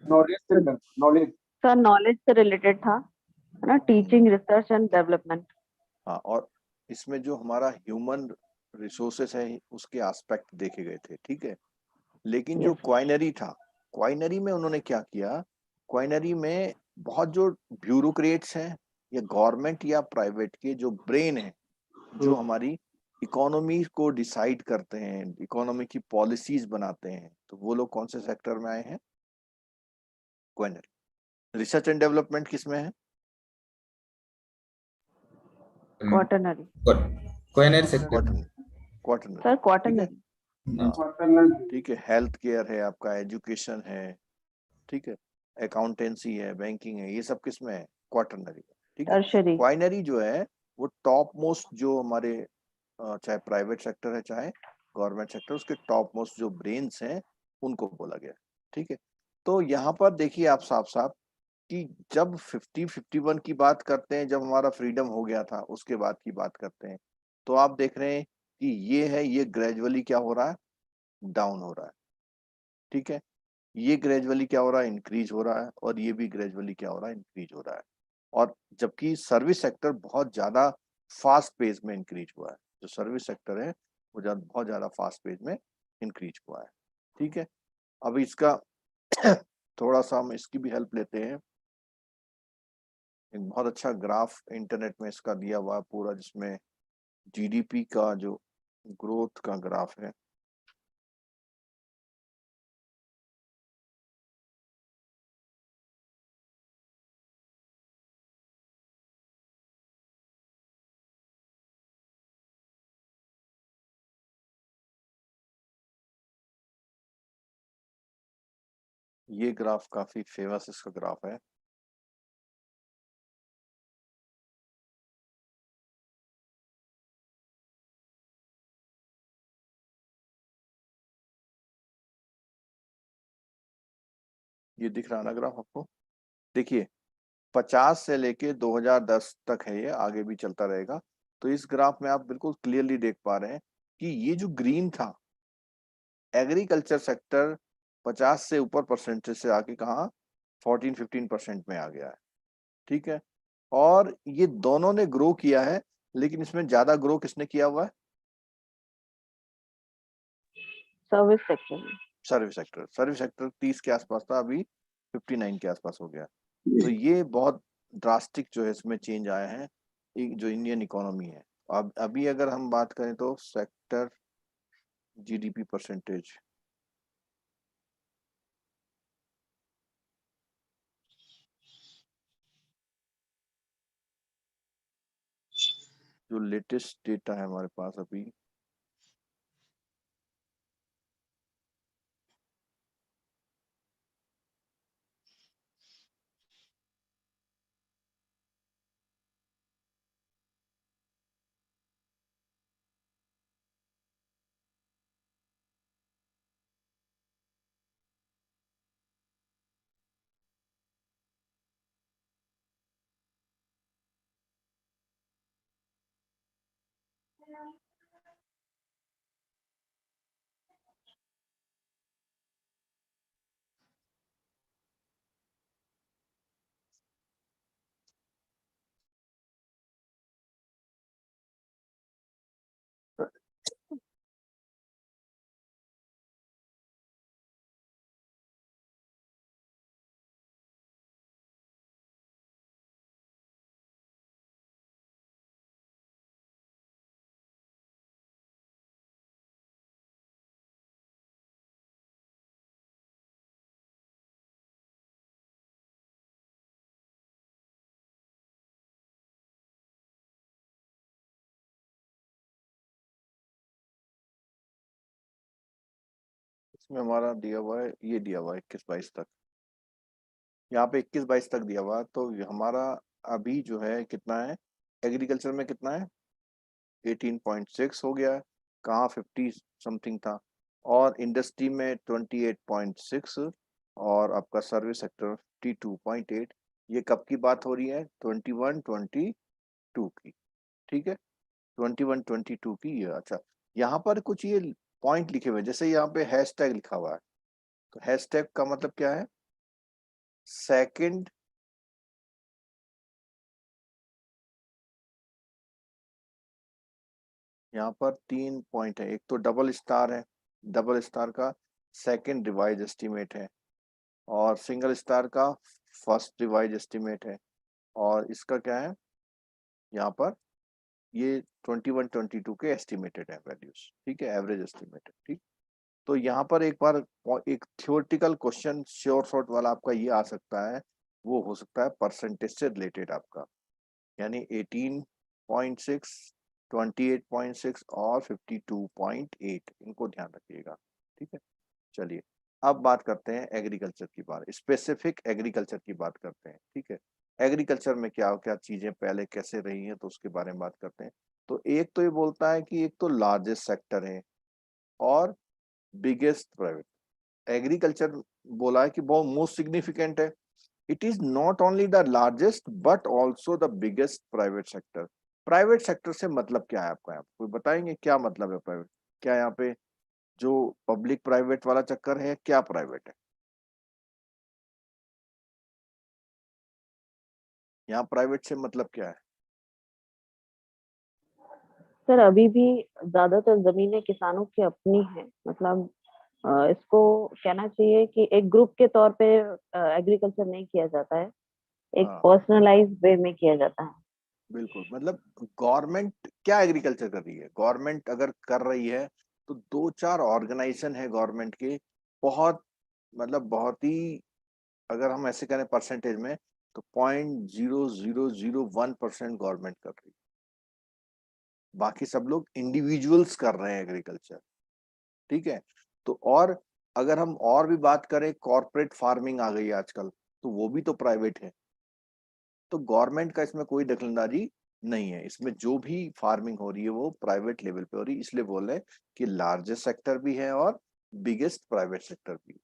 S2: नॉलेज।
S5: सर नॉलेज से रिलेटेड था, है ना, टीचिंग, रिसर्च एंड डेवलपमेंट।
S1: हाँ, और इसमें जो हमारा ह्यूमन रिसोर्सेस है उसके एस्पेक्ट देखे गए थे, ठीक है। लेकिन जो
S5: Yes.
S1: क्वाइनरी था, क्वाइनरी में उन्होंने क्या किया? क्वाइनरी में बहुत जो ब्यूरोक्रेट्स हैं या गवर्नमेंट या प्राइवेट के जो ब्रेन है, जो हमारी इकोनॉमी को डिसाइड करते हैं, इकोनॉमी की पॉलिसीज बनाते हैं, तो वो लोग कौन से सेक्टर में आए हैं? क्वाइनरी। रिसर्च एंड डेवलपमेंट किसमें है?
S5: Quaternary
S4: quinary sector.
S1: Quaternary
S5: sir,
S1: ठीक है।
S5: क्वार्टनरी
S1: हाँ, ठीक है। हेल्थ केयर है आपका, एजुकेशन है, ठीक है, अकाउंटेंसी है, बैंकिंग है, ये सब किसमें है? क्वार्टनरी। ठीक है।
S5: टर्शरी
S1: क्वाइनरी जो है वो टॉप मोस्ट जो हमारे चाहे प्राइवेट सेक्टर है चाहे गवर्नमेंट सेक्टर, उसके टॉप मोस्ट जो ब्रेन्स हैं उनको बोला गया। ठीक है। तो यहाँ पर देखिए आप साफ साफ कि जब 51 की बात करते हैं, जब हमारा फ्रीडम हो गया था उसके बाद की बात करते हैं, तो आप देख रहे हैं कि ये है, ये ग्रेजुअली क्या हो रहा है? डाउन हो रहा है। ठीक है। ये ग्रेजुअली क्या हो रहा है? इंक्रीज हो रहा है। और ये भी ग्रेजुअली क्या हो रहा है? इंक्रीज हो रहा है। और जबकि सर्विस सेक्टर बहुत ज्यादा फास्ट पेज में इंक्रीज हुआ है। जो सर्विस सेक्टर है वो बहुत ज्यादा फास्ट पेज में इंक्रीज हुआ है। ठीक है। अब इसका थोड़ा सा हम इसकी भी हेल्प लेते हैं। एक बहुत अच्छा ग्राफ इंटरनेट में इसका दिया हुआ है पूरा, जिसमें जीडीपी का जो ग्रोथ का ग्राफ है। ये ग्राफ काफी फेमस इसका ग्राफ है। ये दिख रहा है ना ग्राफ आपको? देखिए 50 से लेके 2010 तक है, ये आगे भी चलता रहेगा। तो इस ग्राफ में आप बिल्कुल क्लियरली देख पा रहे हैं कि ये जो ग्रीन था, एग्रीकल्चर सेक्टर 50 से ऊपर परसेंटेज से आके कहा 14-15% में आ गया है। ठीक है। और ये दोनों ने ग्रो किया है, लेकिन इसमें ज्यादा ग्रो किसने किया हुआ है?
S5: सर्विस सेक्टर में
S1: सर्विस सेक्टर 30 के आसपास था, अभी 59 के आसपास हो गया। तो ये बहुत ड्रास्टिक जो है इसमें चेंज आया है, एक जो इंडियन इकोनॉमी है। अब अभी अगर हम बात करें तो सेक्टर जीडीपी परसेंटेज, जो लेटेस्ट डेटा है हमारे पास अभी, इसमें हमारा दिया हुआ है, ये दिया हुआ है 21-22 तक। यहाँ पे 21-22 तक दिया हुआ है। तो हमारा अभी जो है कितना है? एग्रीकल्चर में कितना है? 18.6 हो गया है। कहाँ 50 समथिंग था। और इंडस्ट्री में 28.6। और आपका सर्विस सेक्टर 52.8। ये कब की बात हो रही है? 21-22 की। ठीक है। 21-22 की ये। अच्छा, यहाँ पर कुछ ये पॉइंट लिखे हुए हैं, जैसे यहाँ पे हैशटैग लिखा हुआ है। तो हैशटैग का मतलब क्या है? सेकंड यहाँ पर 3 पॉइंट है। एक तो डबल स्टार है, डबल स्टार का सेकंड रिवाइज एस्टीमेट है, और सिंगल स्टार का फर्स्ट रिवाइज एस्टीमेट है। और इसका क्या है यहाँ पर? ये 21-22 के एस्टिमेटेड है वैल्यूज। ठीक है, एवरेज एस्टिमेटेड। ठीक। तो यहाँ पर एक बार एक थ्योरेटिकल क्वेश्चन श्योर शॉर्ट वाला आपका ये आ सकता है, वो हो सकता है परसेंटेज से रिलेटेड आपका, यानी 18.6, 28.6 और 52.8, इनको ध्यान रखिएगा। ठीक है, चलिए अब बात करते हैं एग्रीकल्चर की बात, स्पेसिफिक एग्रीकल्चर की बात करते हैं। ठीक है, एग्रीकल्चर में क्या क्या चीजें पहले कैसे रही हैं, तो उसके बारे में बात करते हैं। तो एक तो ये बोलता है कि एक तो लार्जेस्ट सेक्टर है और बिगेस्ट प्राइवेट। एग्रीकल्चर बोला है कि बहुत मोस्ट सिग्निफिकेंट है। It is not only the largest but also the biggest private sector. Private sector से मतलब क्या है आपका, यहाँ कोई बताएंगे क्या मतलब है प्राइवेट? क्या यहाँ पे जो पब्लिक प्राइवेट वाला चक्कर है, क्या प्राइवेट है यहाँ? प्राइवेट से मतलब क्या है?
S5: सर अभी भी ज्यादातर जमीनें किसानों की अपनी है, मतलब इसको कहना चाहिए कि एक ग्रुप के तौर पे एग्रीकल्चर नहीं किया जाता है, एक
S1: हाँ
S5: पर्सनलाइज्ड वे में किया जाता है।
S1: बिल्कुल, मतलब गवर्नमेंट क्या एग्रीकल्चर कर रही है? गवर्नमेंट अगर कर रही है तो 2-4 ऑर्गेनाइजेशन है गवर्नमेंट के, बहुत मतलब बहुत ही, अगर हम ऐसे करें परसेंटेज में तो 0.0001% गवर्नमेंट कर रही है, बाकी सब लोग इंडिविजुअल्स कर रहे हैं एग्रीकल्चर। ठीक है, तो और अगर हम और भी बात करें, कॉर्पोरेट फार्मिंग आ गई आजकल, तो वो भी तो प्राइवेट है। तो गवर्नमेंट का इसमें कोई दखलंदाजी नहीं है, इसमें जो भी फार्मिंग हो रही है वो प्राइवेट लेवल पे हो रही है, इसलिए बोल रहे हैं कि लार्जेस्ट सेक्टर भी है और बिगेस्ट प्राइवेट सेक्टर भी है।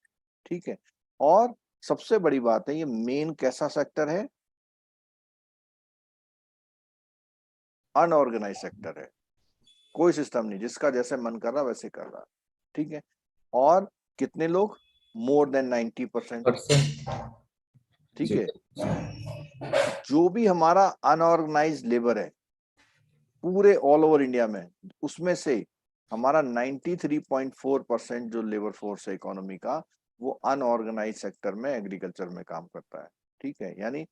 S1: ठीक है, और सबसे बड़ी बात है, ये मेन कैसा सेक्टर है? अनऑर्गेनाइज सेक्टर है, कोई सिस्टम नहीं, जिसका जैसे मन कर रहा वैसे कर रहा। ठीक है, और कितने लोग? More than 90%। ठीक
S4: जी
S1: है, जो भी हमारा अनऑर्गेनाइज लेबर है पूरे ऑल ओवर इंडिया में, उसमें से हमारा 93.4% जो लेबर फोर्स है इकोनॉमी का, वो अनऑर्गेनाइज सेक्टर में एग्रीकल्चर में काम करता है। ठीक है, यानी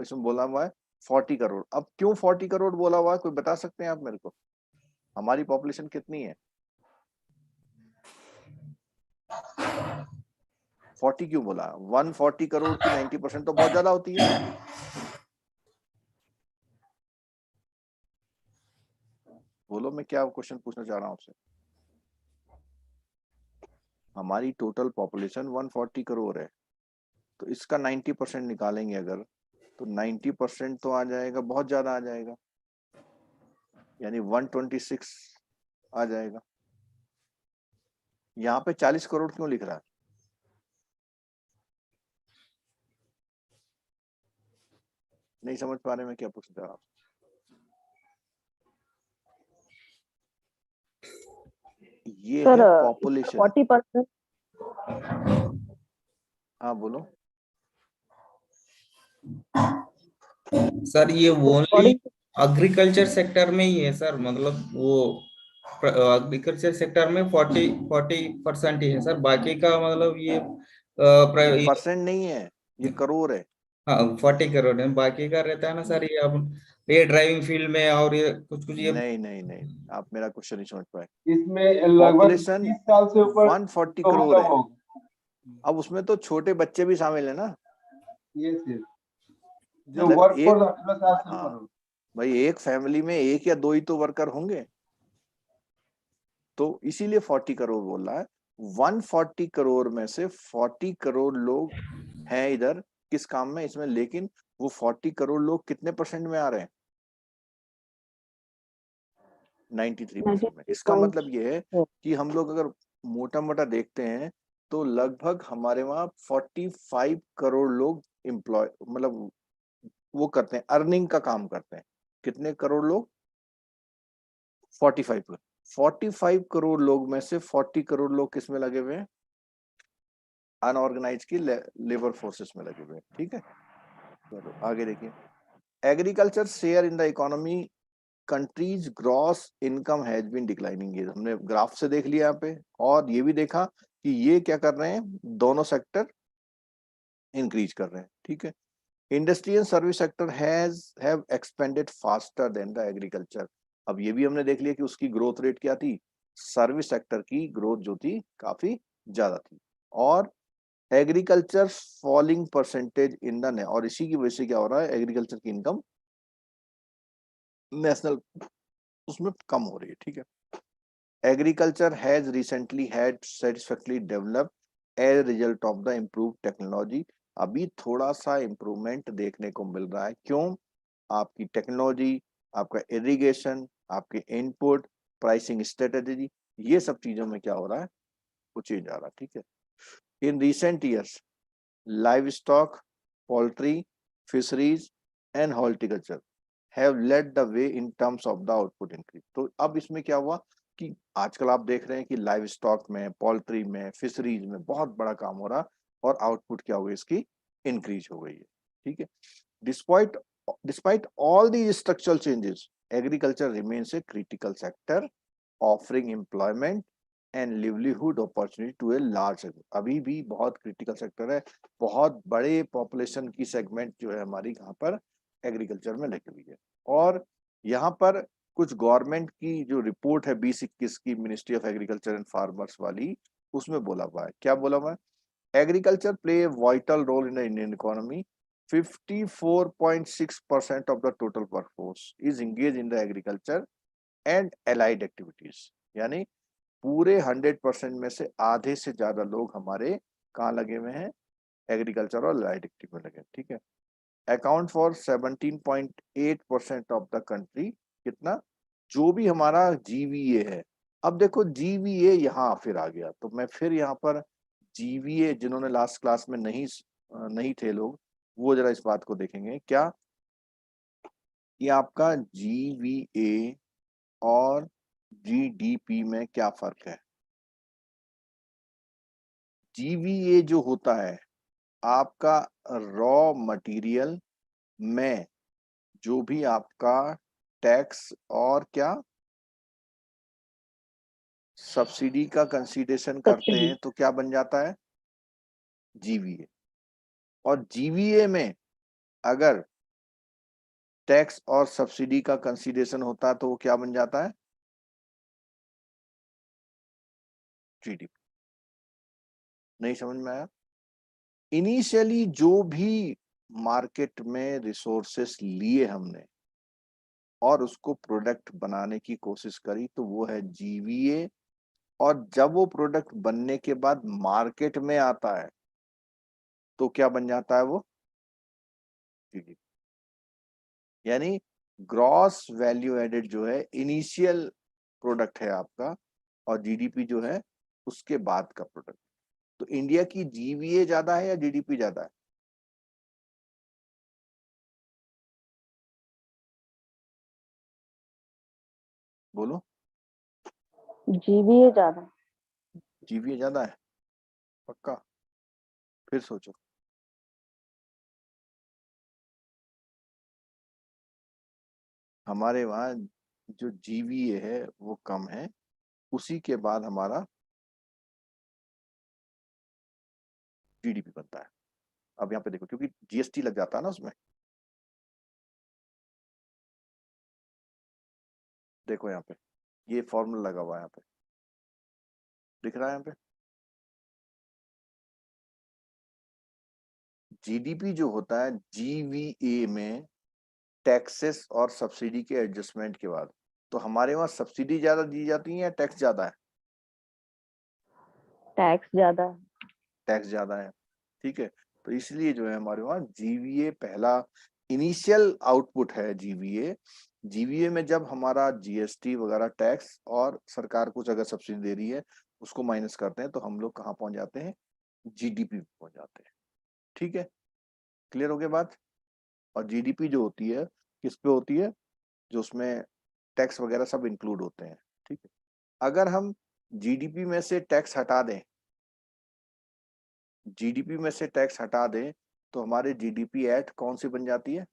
S1: इसमें बोला हुआ है 40 करोड़। अब क्यों 40 करोड़ बोला हुआ है, कोई बता सकते हैं आप मेरे को? हमारी पॉपुलेशन कितनी है? 40 क्यों बोला? 140 करोड़ की 90% तो बहुत ज्यादा होती है। बोलो, मैं क्या क्वेश्चन पूछना चाह रहा हूँ आपसे। हमारी टोटल पॉपुलेशन 140 करोड़ है, तो इसका 90% निकालेंगे अगर, तो 90% तो आ जाएगा, बहुत ज्यादा आ जाएगा, यानी 126 आ जाएगा। यहाँ पे 40 करोड़ क्यों लिख रहा है? नहीं समझ पा रहे मैं क्या पूछ रहा हूँ? ये
S5: सर
S1: है पॉपुलेशन।
S5: 40%।
S1: हाँ बोलो।
S4: सर ये
S5: तो
S4: ओनली
S5: अकॉर्डिंग
S4: एग्रीकल्चर सेक्टर में ही है सर, मतलब वो एग्रीकल्चर सेक्टर में 40% ही है सर, बाकी का मतलब ये
S1: ये परसेंट नहीं है, ये करोड़ है।
S4: हाँ 40 करोड़ है, बाकी का रहता है ना सर, ये अब ये ड्राइविंग फील्ड में और ये कुछ कुछ ये
S1: नहीं नहीं नहीं, आप मेरा क्वेश्चन नहीं समझ पाए।
S2: इसमें लगभग
S1: पॉपुलेशन
S2: 30 साल से ऊपर
S1: 140
S2: तो
S1: करोड़
S2: मतलब
S1: है,
S2: होगा।
S1: अब उसमें तो छोटे बच्चे भी शामिल है ना।
S2: ये चीज जो
S1: मतलब
S2: वर्क
S1: एक,
S2: फोर्स 18 साल से ऊपर
S1: हाँ
S2: हो।
S1: भाई, एक फैमिली में एक या दो ही तो वर्कर होंगे, तो इसीलिए 40 करोड़ बोल रहा है। 140 करोड़ में से 40 करोड़ लोग हैं इधर किस काम में इसमें, लेकिन वो 40 करोड़ लोग कितने परसेंट में आ रहे हैं? 93% में। इसका मतलब ये है
S5: 93.4।
S1: कि हम लोग अगर मोटा मोटा देखते हैं तो लगभग हमारे वहां 45 करोड़ लोग एम्प्लॉय, मतलब वो करते हैं, अर्निंग का काम करते हैं। कितने करोड़ लोग? 45 करोड़। 45 करोड़ लोग में से 40 करोड़ लोग किस में लगे हुए हैं? अनऑर्गेनाइज की लेबर फोर्सेस में लगे हुए हैं। ठीक है, चलो आगे देखिए। Agriculture share in the economy countries gross income has been declining, ये हमने ग्राफ से देख लिया यहाँ पे, और ये भी देखा कि ये क्या कर रहे हैं, दोनों सेक्टर इंक्रीज कर रहे हैं। ठीक है, industry and service sector have expanded faster than the agriculture. अब ये भी हमने देख लिया कि उसकी ग्रोथ रेट क्या थी, सर्विस सेक्टर की ग्रोथ जो थी काफी ज्यादा थी। और agriculture falling percentage in the, और इसी की वजह से क्या हो रहा है, एग्रीकल्चर की इनकम नेशनल उसमें कम हो रही है। ठीक है, agriculture has recently had satisfactory develop as result of the improve technology. अभी थोड़ा सा इम्प्रूवमेंट देखने को मिल रहा है। क्यों? आपकी टेक्नोलॉजी, आपका इरिगेशन, आपके इनपुट, प्राइसिंग स्ट्रेटेजी, ये सब चीजों में क्या हो रहा है, वो चेंज आ रहा है। ठीक है, in recent years live stock, poultry, fisheries and horticulture have led the way in terms of the output increase. तो अब इसमें क्या हुआ कि आजकल आप देख रहे हैं कि लाइव स्टॉक में, पोल्ट्री में, फिशरीज में बहुत बड़ा काम हो रहा, और आउटपुट क्या हुई इसकी, इंक्रीज हो गई है। ठीक है, despite all the structural changes, agriculture remains a critical sector offering employment and livelihood opportunity to a large. अभी भी बहुत क्रिटिकल सेक्टर है, बहुत बड़े पॉपुलेशन की सेगमेंट जो है हमारी यहाँ पर एग्रीकल्चर में लगी हुई है। और यहाँ पर कुछ गवर्नमेंट की जो रिपोर्ट है 2021 की, ministry of agriculture and farmers वाली, उसमें बोला हुआ है, क्या बोला हुआ है, agriculture play a vital role in the Indian economy. 54.6% of the total workforce is engaged in the agriculture and allied activities। यानी पूरे 100% में से आधे से ज्यादा लोग हमारे कहाँ लगे हुए हैं, एग्रीकल्चर और allied एक्टिविटी में लगे। ठीक है, account for 17.8% of the country, कितना, जो भी हमारा जीवीए है। अब देखो जीवीए यहाँ फिर आ गया, तो मैं फिर यहाँ पर जीवीए, जिन्होंने लास्ट क्लास में नहीं थे लोग, वो जरा इस बात को देखेंगे क्या, कि आपका जीवीए और जीडीपी में क्या फर्क है। जीवीए जो होता है आपका रॉ मटेरियल में जो भी आपका टैक्स और क्या सब्सिडी का कंसीडरेशन करते हैं, तो क्या बन जाता है, जीवीए। और जीवीए में अगर टैक्स और सब्सिडी का कंसीडरेशन होता है तो वो क्या बन जाता है, जीडीपी। नहीं समझ में आया? इनिशियली जो भी मार्केट में रिसोर्सेस लिए हमने और उसको प्रोडक्ट बनाने की कोशिश करी, तो वो है जीवीए। और जब वो प्रोडक्ट बनने के बाद मार्केट में आता है तो क्या बन जाता है, वो जीडीपी। यानी ग्रॉस वैल्यू एडेड जो है इनिशियल प्रोडक्ट है आपका, और जीडीपी जो है उसके बाद का प्रोडक्ट। तो इंडिया की जीवीए ज्यादा है या जीडीपी ज्यादा है? बोलो।
S5: जीवीए ज्यादा।
S1: जीवीए ज्यादा है, पक्का? फिर सोचो। हमारे वहाँ जो जीवीए है वो कम है, उसी के बाद हमारा जीडीपी बनता है। अब यहाँ पे देखो, क्योंकि जीएसटी लग जाता है ना उसमें। देखो यहाँ पे ये फॉर्मूला लगा हुआ है, यहाँ पे दिख रहा है यहाँ पे। जीडीपी जो होता है जीवीए में टैक्सेस और सब्सिडी के एडजस्टमेंट के बाद, तो हमारे वहाँ सब्सिडी ज्यादा दी जाती है या टैक्स ज्यादा है?
S5: टैक्स ज्यादा।
S1: टैक्स ज्यादा है। ठीक है, तो इसलिए जो है हमारे वहाँ जीवीए पहला इनिशियल आउटपुट है। जीवीए जीवीए में जब हमारा जीएसटी वगैरह टैक्स और सरकार कुछ अगर सब्सिडी दे रही है उसको माइनस करते हैं, तो हम लोग कहाँ पहुंच जाते हैं, जीडीपी पहुंच जाते हैं। ठीक है, क्लियर हो गया बात? और जीडीपी जो होती है किस पे होती है, जो उसमें टैक्स वगैरह सब इंक्लूड होते हैं। ठीक है, अगर हम जीडीपी में से टैक्स हटा दें, जीडीपी में से टैक्स हटा दें, तो हमारे जीडीपी एट कौन सी बन जाती है,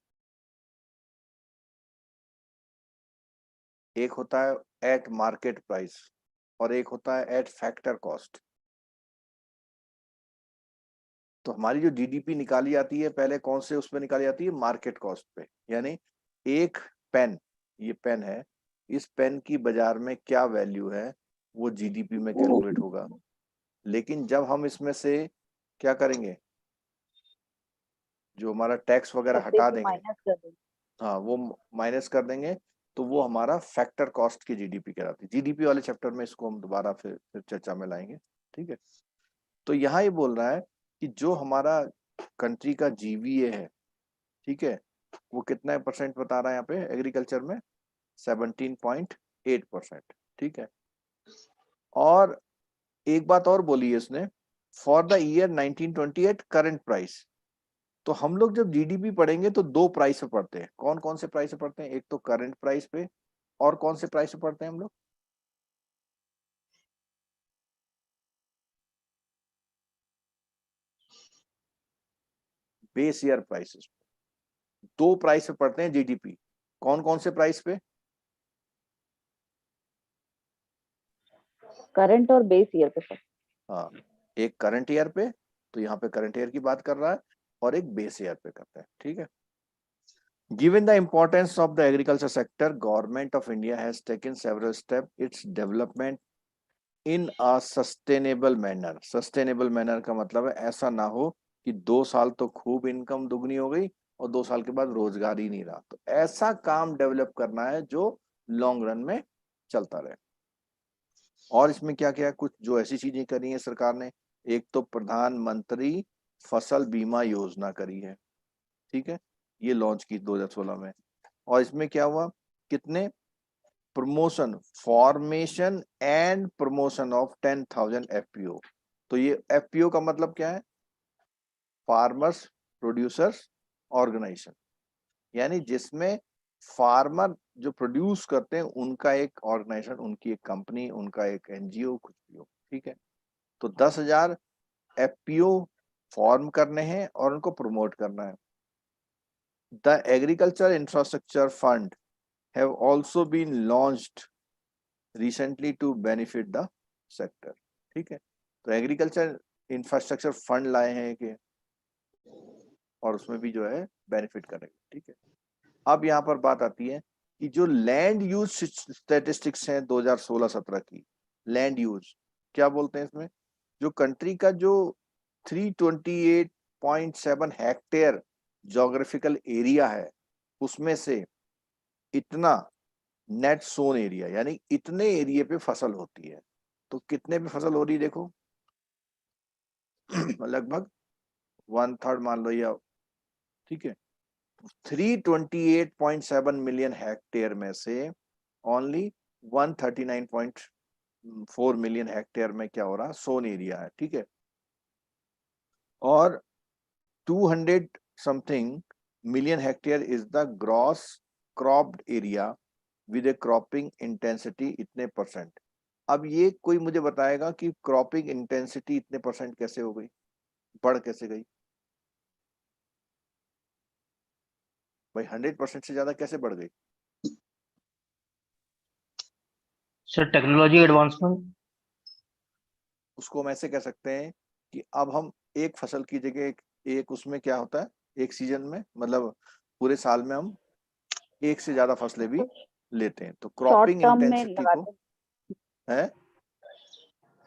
S1: एक होता है एट मार्केट प्राइस और एक होता है एट फैक्टर कॉस्ट। तो हमारी जो जीडीपी निकाली जाती है पहले कौन से उस पे निकाली जाती है, मार्केट कॉस्ट पे। यानी एक पेन, ये पेन है, इस पेन की बाजार में क्या वैल्यू है, वो जीडीपी में कैलकुलेट होगा। लेकिन जब हम इसमें से क्या करेंगे, जो हमारा टैक्स वगैरह हटा देंगे,
S5: माइनस कर देंगे।
S1: हाँ वो माइनस कर देंगे, तो वो हमारा फैक्टर कॉस्ट की जीडीपी कहलाती है। जीडीपी वाले चैप्टर में इसको हम दोबारा फिर चर्चा में लाएंगे, ठीक है। तो यहाँ ये बोल रहा है कि जो हमारा कंट्री का जीवीए है, ठीक है, वो कितना परसेंट बता रहा है यहाँ पे एग्रीकल्चर में, 17.8%, ठीक है। और एक बात और बोली है इसने, for the year 1928 current price. तो हम लोग जब जीडीपी पढ़ेंगे तो दो प्राइस पे पढ़ते हैं। कौन कौन से प्राइस पे पढ़ते हैं? एक तो करंट प्राइस पे, और कौन से प्राइस पे पढ़ते हैं हम लोग? Base year prices. दो प्राइस पे पढ़ते हैं जीडीपी। कौन कौन से प्राइस पे?
S5: करंट और बेस ईयर पे सर।
S1: हाँ, एक करंट ईयर पे, तो यहाँ पे करंट ईयर की बात कर रहा है, और एक बेस ईयर पे करता है, ठीक है। Given the importance of the agriculture sector, Government of India has taken several steps its development in a sustainable manner. Sustainable manner का मतलब है ऐसा ना हो कि 2 साल तो खूब इनकम दुगनी हो गई और 2 साल के बाद रोजगार ही नहीं रहा। तो ऐसा काम डेवलप करना है जो लॉन्ग रन में चलता रहे। और इसमें क्या क्या कुछ जो ऐसी चीजें करी है सरकार ने, एक तो प्रधानमंत्री फसल बीमा योजना करी है, ठीक है, ये लॉन्च की 2016 में। और इसमें क्या हुआ, कितने promotion, formation and promotion of 10,000 FPO. तो ये एफपीओ का मतलब क्या है? फार्मर्स प्रोड्यूसर्स ऑर्गेनाइजेशन, यानी जिसमें फार्मर जो प्रोड्यूस करते हैं उनका एक ऑर्गेनाइजेशन, उनकी एक कंपनी, उनका एक एनजीओ, कुछ भी हो, ठीक है। तो 10,000 एफपीओ फॉर्म करने हैं और उनको प्रमोट करना है। The agriculture infrastructure fund have also been launched recently to benefit the sector, ठीक है। तो एग्रीकल्चर इंफ्रास्ट्रक्चर फंड लाए हैं कि, और उसमें भी जो है बेनिफिट करेंगे, ठीक है। अब यहाँ पर बात आती है कि जो लैंड यूज स्टैटिस्टिक्स हैं 2016-17 की, लैंड यूज क्या बोलते हैं इसमें, जो कंट्री का जो 328.7 हेक्टेयर जोग्राफिकल एरिया है, उसमें से इतना नेट सोन एरिया, यानी इतने एरिया पे फसल होती है। तो कितने पे फसल हो रही है देखो, लगभग 1/3 मान लो, या ठीक है, 328.7 मिलियन हेक्टेयर में से ओनली 139.4 मिलियन हेक्टेयर में क्या हो रहा है, सोन एरिया है, ठीक है। और 200 something million hectare is the gross cropped area with A cropping intensity इतने परसेंट। अब ये कोई मुझे बताएगा कि क्रॉपिंग इंटेंसिटी इतने परसेंट कैसे हो गई, बढ़ कैसे गई भाई? 100% से ज्यादा कैसे बढ़ गई?
S7: Sir technology advancement.
S1: उसको हम ऐसे कह सकते हैं कि अब हम एक फसल की जगह एक उसमें क्या होता है, एक सीजन में, मतलब पूरे साल में हम एक से ज्यादा फसलें भी लेते हैं। तो
S5: शॉर्ट
S1: क्रॉपिंग
S5: टर्म में
S1: इंटेंसिटी को
S5: लगाते
S1: है,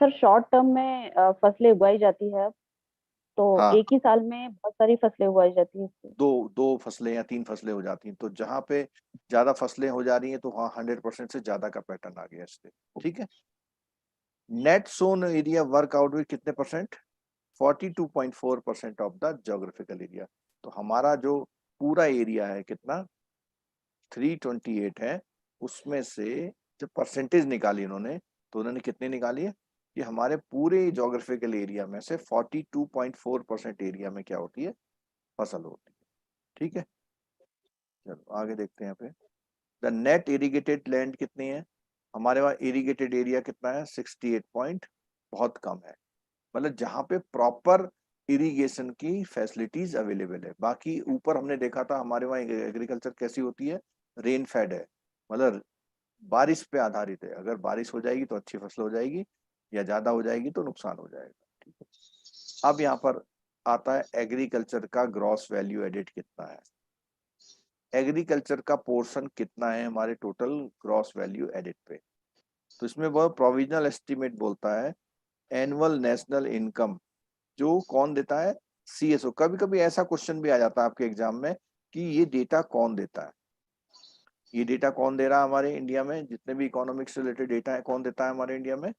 S5: सर, शॉर्ट टर्म में फसलें उगाई जाती है, तो
S1: हाँ,
S5: एक ही साल में बहुत सारी फसलें उगाई जाती है इससे।
S1: दो फसलें या 3 फसलें हो जाती हैं। तो जहां पे ज्यादा फसलें हो जा रही हैं तो हाँ 100% से ज्यादा का पैटर्न आ गया इससे, ठीक है। Net sown area work out with कितने percent? 42.4% of the geographical area. तो हमारा जो पूरा एरिया है कितना, 328 है, उसमें से जब परसेंटेज निकाली उन्होंने, तो उन्होंने कितने निकाली है कि हमारे पूरे जोग्राफिकल एरिया में से 42.4% एरिया में क्या होती है, फसल होती है, ठीक है। चलो आगे देखते हैं यहाँ पे। द नेट इरिगेटेड लैंड कितनी है हमारे वहाँ, इरिगेटेड एरिया कितना है, 68 पॉइंट, बहुत कम है। मतलब जहाँ पे प्रॉपर इरिगेशन की फैसिलिटीज अवेलेबल है। बाकी ऊपर हमने देखा था हमारे वहाँ एग्रीकल्चर कैसी होती है, रेन फेड है, मतलब बारिश पे आधारित है। अगर बारिश हो जाएगी तो अच्छी फसल हो जाएगी, या ज्यादा हो जाएगी तो नुकसान हो जाएगा, ठीक है। अब यहाँ पर आता है एग्रीकल्चर का ग्रॉस वैल्यू एडिड कितना है, एग्रीकल्चर का पोर्शन कितना है हमारे टोटल ग्रॉस वैल्यू एडिड पे। तो इसमें वह प्रोविजनल एस्टिमेट बोलता है, एनुअल नेशनल इनकम, जो कौन देता है, सीएसओ। कभी कभी ऐसा क्वेश्चन भी आ जाता है आपके एग्जाम में कि ये डेटा कौन देता है, ये डेटा कौन दे रहा है हमारे इंडिया में, जितने भी इकोनॉमिक्स से रिलेटेड डेटा है कौन देता है हमारे इंडिया में,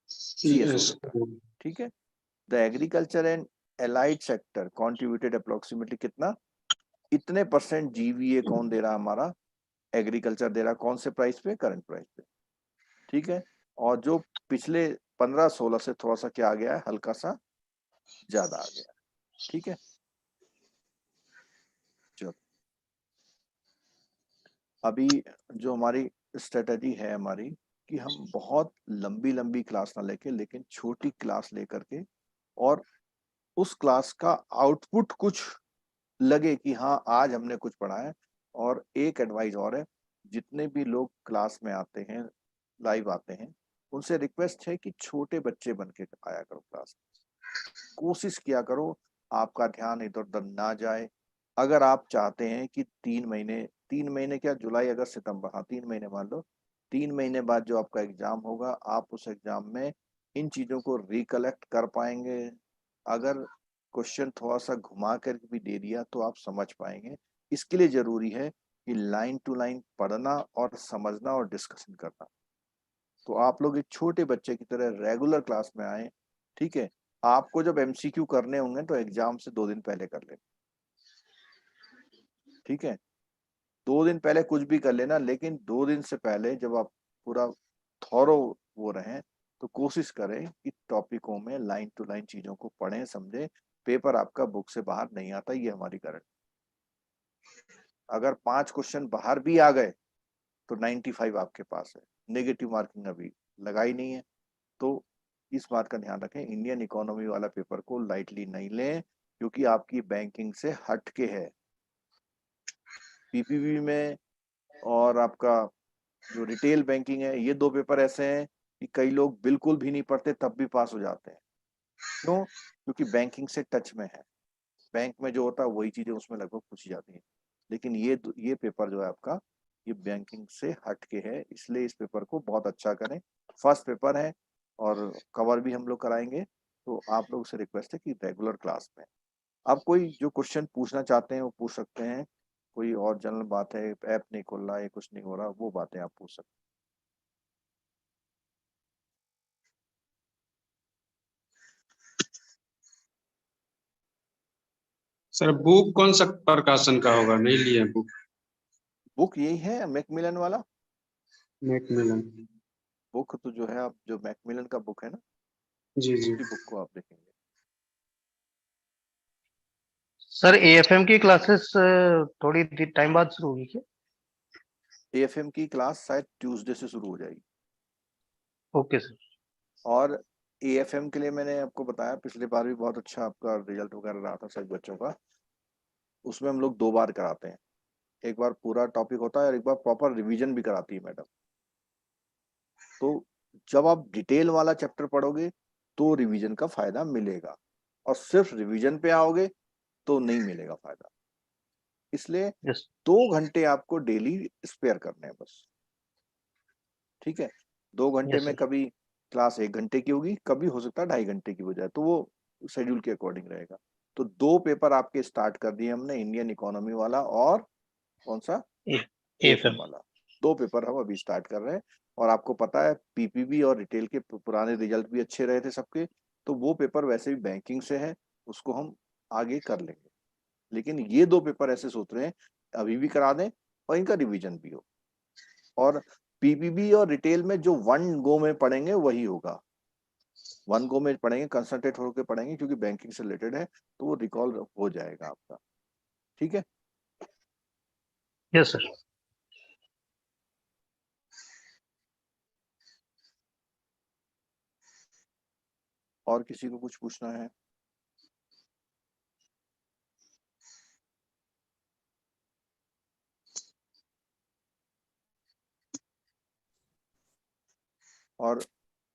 S1: सीएसओ देता है। ठीक है। The agriculture and allied sector contributed approximately कितना, इतने % जीवीए कौन दे रहा है हमारा, एग्रीकल्चर दे रहा है, कौन से प्राइस पे, करंट प्राइस पे। ठीक है। और जो पिछले 15-16 से थोड़ा सा क्या आ गया है, हल्का सा ज्यादा आ गया। ठीक है। चलो अभी जो हमारी स्ट्रेटजी है हमारी, कि हम बहुत लंबी लंबी क्लास ना लेके, लेकिन छोटी क्लास लेकर के, और उस क्लास का आउटपुट कुछ लगे कि हाँ आज हमने कुछ पढ़ा है। और एक एडवाइस और है, जितने भी लोग क्लास में आते हैं, लाइव आते हैं, उनसे रिक्वेस्ट है कि छोटे बच्चे बन के आया करो क्लास में। कोशिश किया करो आपका ध्यान इधर उधर ना जाए। अगर आप चाहते हैं कि 3 महीने क्या, जुलाई अगस्त सितंबर, हाँ 3 महीने मान लो, 3 महीने बाद जो आपका एग्जाम होगा, आप उस एग्जाम में इन चीजों को रिकलेक्ट कर पाएंगे। अगर क्वेश्चन थोड़ा सा घुमा कर भी दे दिया तो आप समझ पाएंगे। इसके लिए जरूरी है कि लाइन टू लाइन पढ़ना और समझना और डिस्कशन करना। तो आप लोग एक छोटे बच्चे की तरह रेगुलर क्लास में आए। ठीक है। आपको जब एमसीक्यू करने होंगे तो एग्जाम से 2 दिन पहले कर लेना। ठीक है। 2 दिन पहले कुछ भी कर लेना, लेकिन 2 दिन से पहले जब आप पूरा थॉरो वो रहें, तो कोशिश करें कि टॉपिकों में लाइन टू लाइन चीजों को पढ़ें, समझें। पेपर आपका बुक से बाहर नहीं आता, ये हमारी गारंटी। अगर 5 क्वेश्चन बाहर भी आ गए तो 95 आपके पास है। नेगेटिव मार्किंग अभी लगाई नहीं है। तो इस बात का ध्यान रखें, इंडियन इकोनॉमी वाला पेपर को लाइटली नहीं लें, क्योंकि आपकी बैंकिंग से हट के है। पीपीबी में और आपका जो रिटेल बैंकिंग है, ये 2 पेपर ऐसे हैं कि कई लोग बिल्कुल भी नहीं पढ़ते तब भी पास हो जाते हैं। क्यों? क्योंकि बैंकिंग से टच में है। बैंक में जो होता है वही चीजें उसमें लगभग पूछी जाती हैं। लेकिन ये पेपर जो है आपका, ये बैंकिंग से हट के है, इसलिए इस पेपर को बहुत अच्छा करें। फर्स्ट पेपर है और कवर भी हम लोग कराएंगे। तो आप लोग से रिक्वेस्ट है कि रेगुलर क्लास में आप कोई जो क्वेश्चन पूछना चाहते हैं वो पूछ सकते हैं। कोई और जनरल बात है, ऐप नहीं खोल रहा है, कुछ नहीं हो रहा, वो बातें आप पूछ सकते
S8: सर बुक कौन सा प्रकाशन का होगा, नहीं लिए बुक?
S1: हैं। बुक यही है मैकमिलन वाला।
S8: मैकमिलन।
S1: बुक तो जो है, आप जो मैकमिलन का बुक है ना,
S8: जी जी।
S1: उसी बुक को आप देखेंगे।
S7: सर एएफएम की क्लासेस थोड़ी टाइम बाद शुरू होगी क्या?
S1: एएफएम की क्लास शायद ट्यूसडे से शुरू हो जाएगी।
S7: Okay sir.
S1: और एएफएम के लिए मैंने आपको बताया, पिछली बार भी बहुत अच्छा आपका रिजल्ट वगैरह रहा था सभी बच्चों का। उसमें हम लोग 2 बार कराते हैं। एक बार पूरा टॉपिक होता है और एक बार प्रॉपर रिवीजन भी कराती है मैडम। तो जब आप डिटेल वाला चैप्टर पढ़ोगे तो रिवीजन का फायदा मिलेगा, और सिर्फ रिवीजन पे आओगे तो नहीं मिलेगा फायदा। इसलिए
S7: यस
S1: 2 घंटे आपको डेली स्पेयर करने हैं बस। ठीक है। 2 घंटे
S7: यस
S1: में
S7: सर।
S1: कभी क्लास 1 घंटे की होगी, कभी हो सकता है 2.5 घंटे की हो जाए, तो वो शेड्यूल के अकॉर्डिंग रहेगा। तो 2 पेपर आपके स्टार्ट कर दिए हमने, इंडियन इकोनॉमी वाला और कौन सा, एएफएम
S7: एएफएम।
S1: वाला। 2 पेपर हम अभी स्टार्ट कर रहे हैं। और आपको पता है पीपीबी और रिटेल के पुराने रिजल्ट भी अच्छे रहे थे सबके, तो वो पेपर वैसे भी बैंकिंग से है, उसको हम आगे कर लेंगे। लेकिन ये 2 पेपर ऐसे सोच रहे हैं अभी भी करा दें और इनका रिवीजन भी हो। और पीपीबी और रिटेल में जो वन गो में पढ़ेंगे वही होगा, वन गो में पढ़ेंगे, कंसंट्रेट होकर पढ़ेंगे, क्योंकि बैंकिंग से रिलेटेड है, तो वो रिकॉल हो जाएगा आपका। ठीक है।
S7: Yes sir.
S1: और किसी को कुछ पूछना है? और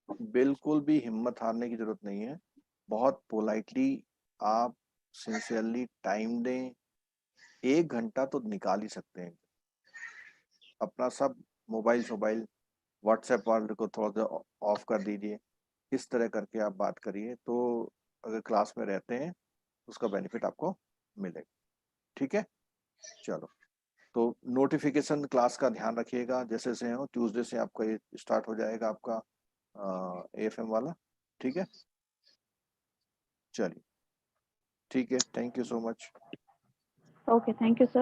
S1: बिल्कुल भी हिम्मत हारने की जरूरत नहीं है। बहुत पोलाइटली आप सिंसियरली टाइम दें। 1 घंटा तो निकाल ही सकते हैं। अपना सब मोबाइल व्हाट्सएप वाले को थोड़ा सा ऑफ कर दीजिए, इस तरह करके आप बात करिए, तो अगर क्लास में रहते हैं उसका बेनिफिट आपको मिलेगा। ठीक है, चलो, तो नोटिफिकेशन क्लास का ध्यान रखिएगा, जैसे से हो ट्यूसडे से आपका ये स्टार्ट हो जाएगा आपका AFM वाला। ठीक है, चलिए, ठीक है, thank you so much.
S5: Okay, thank you sir.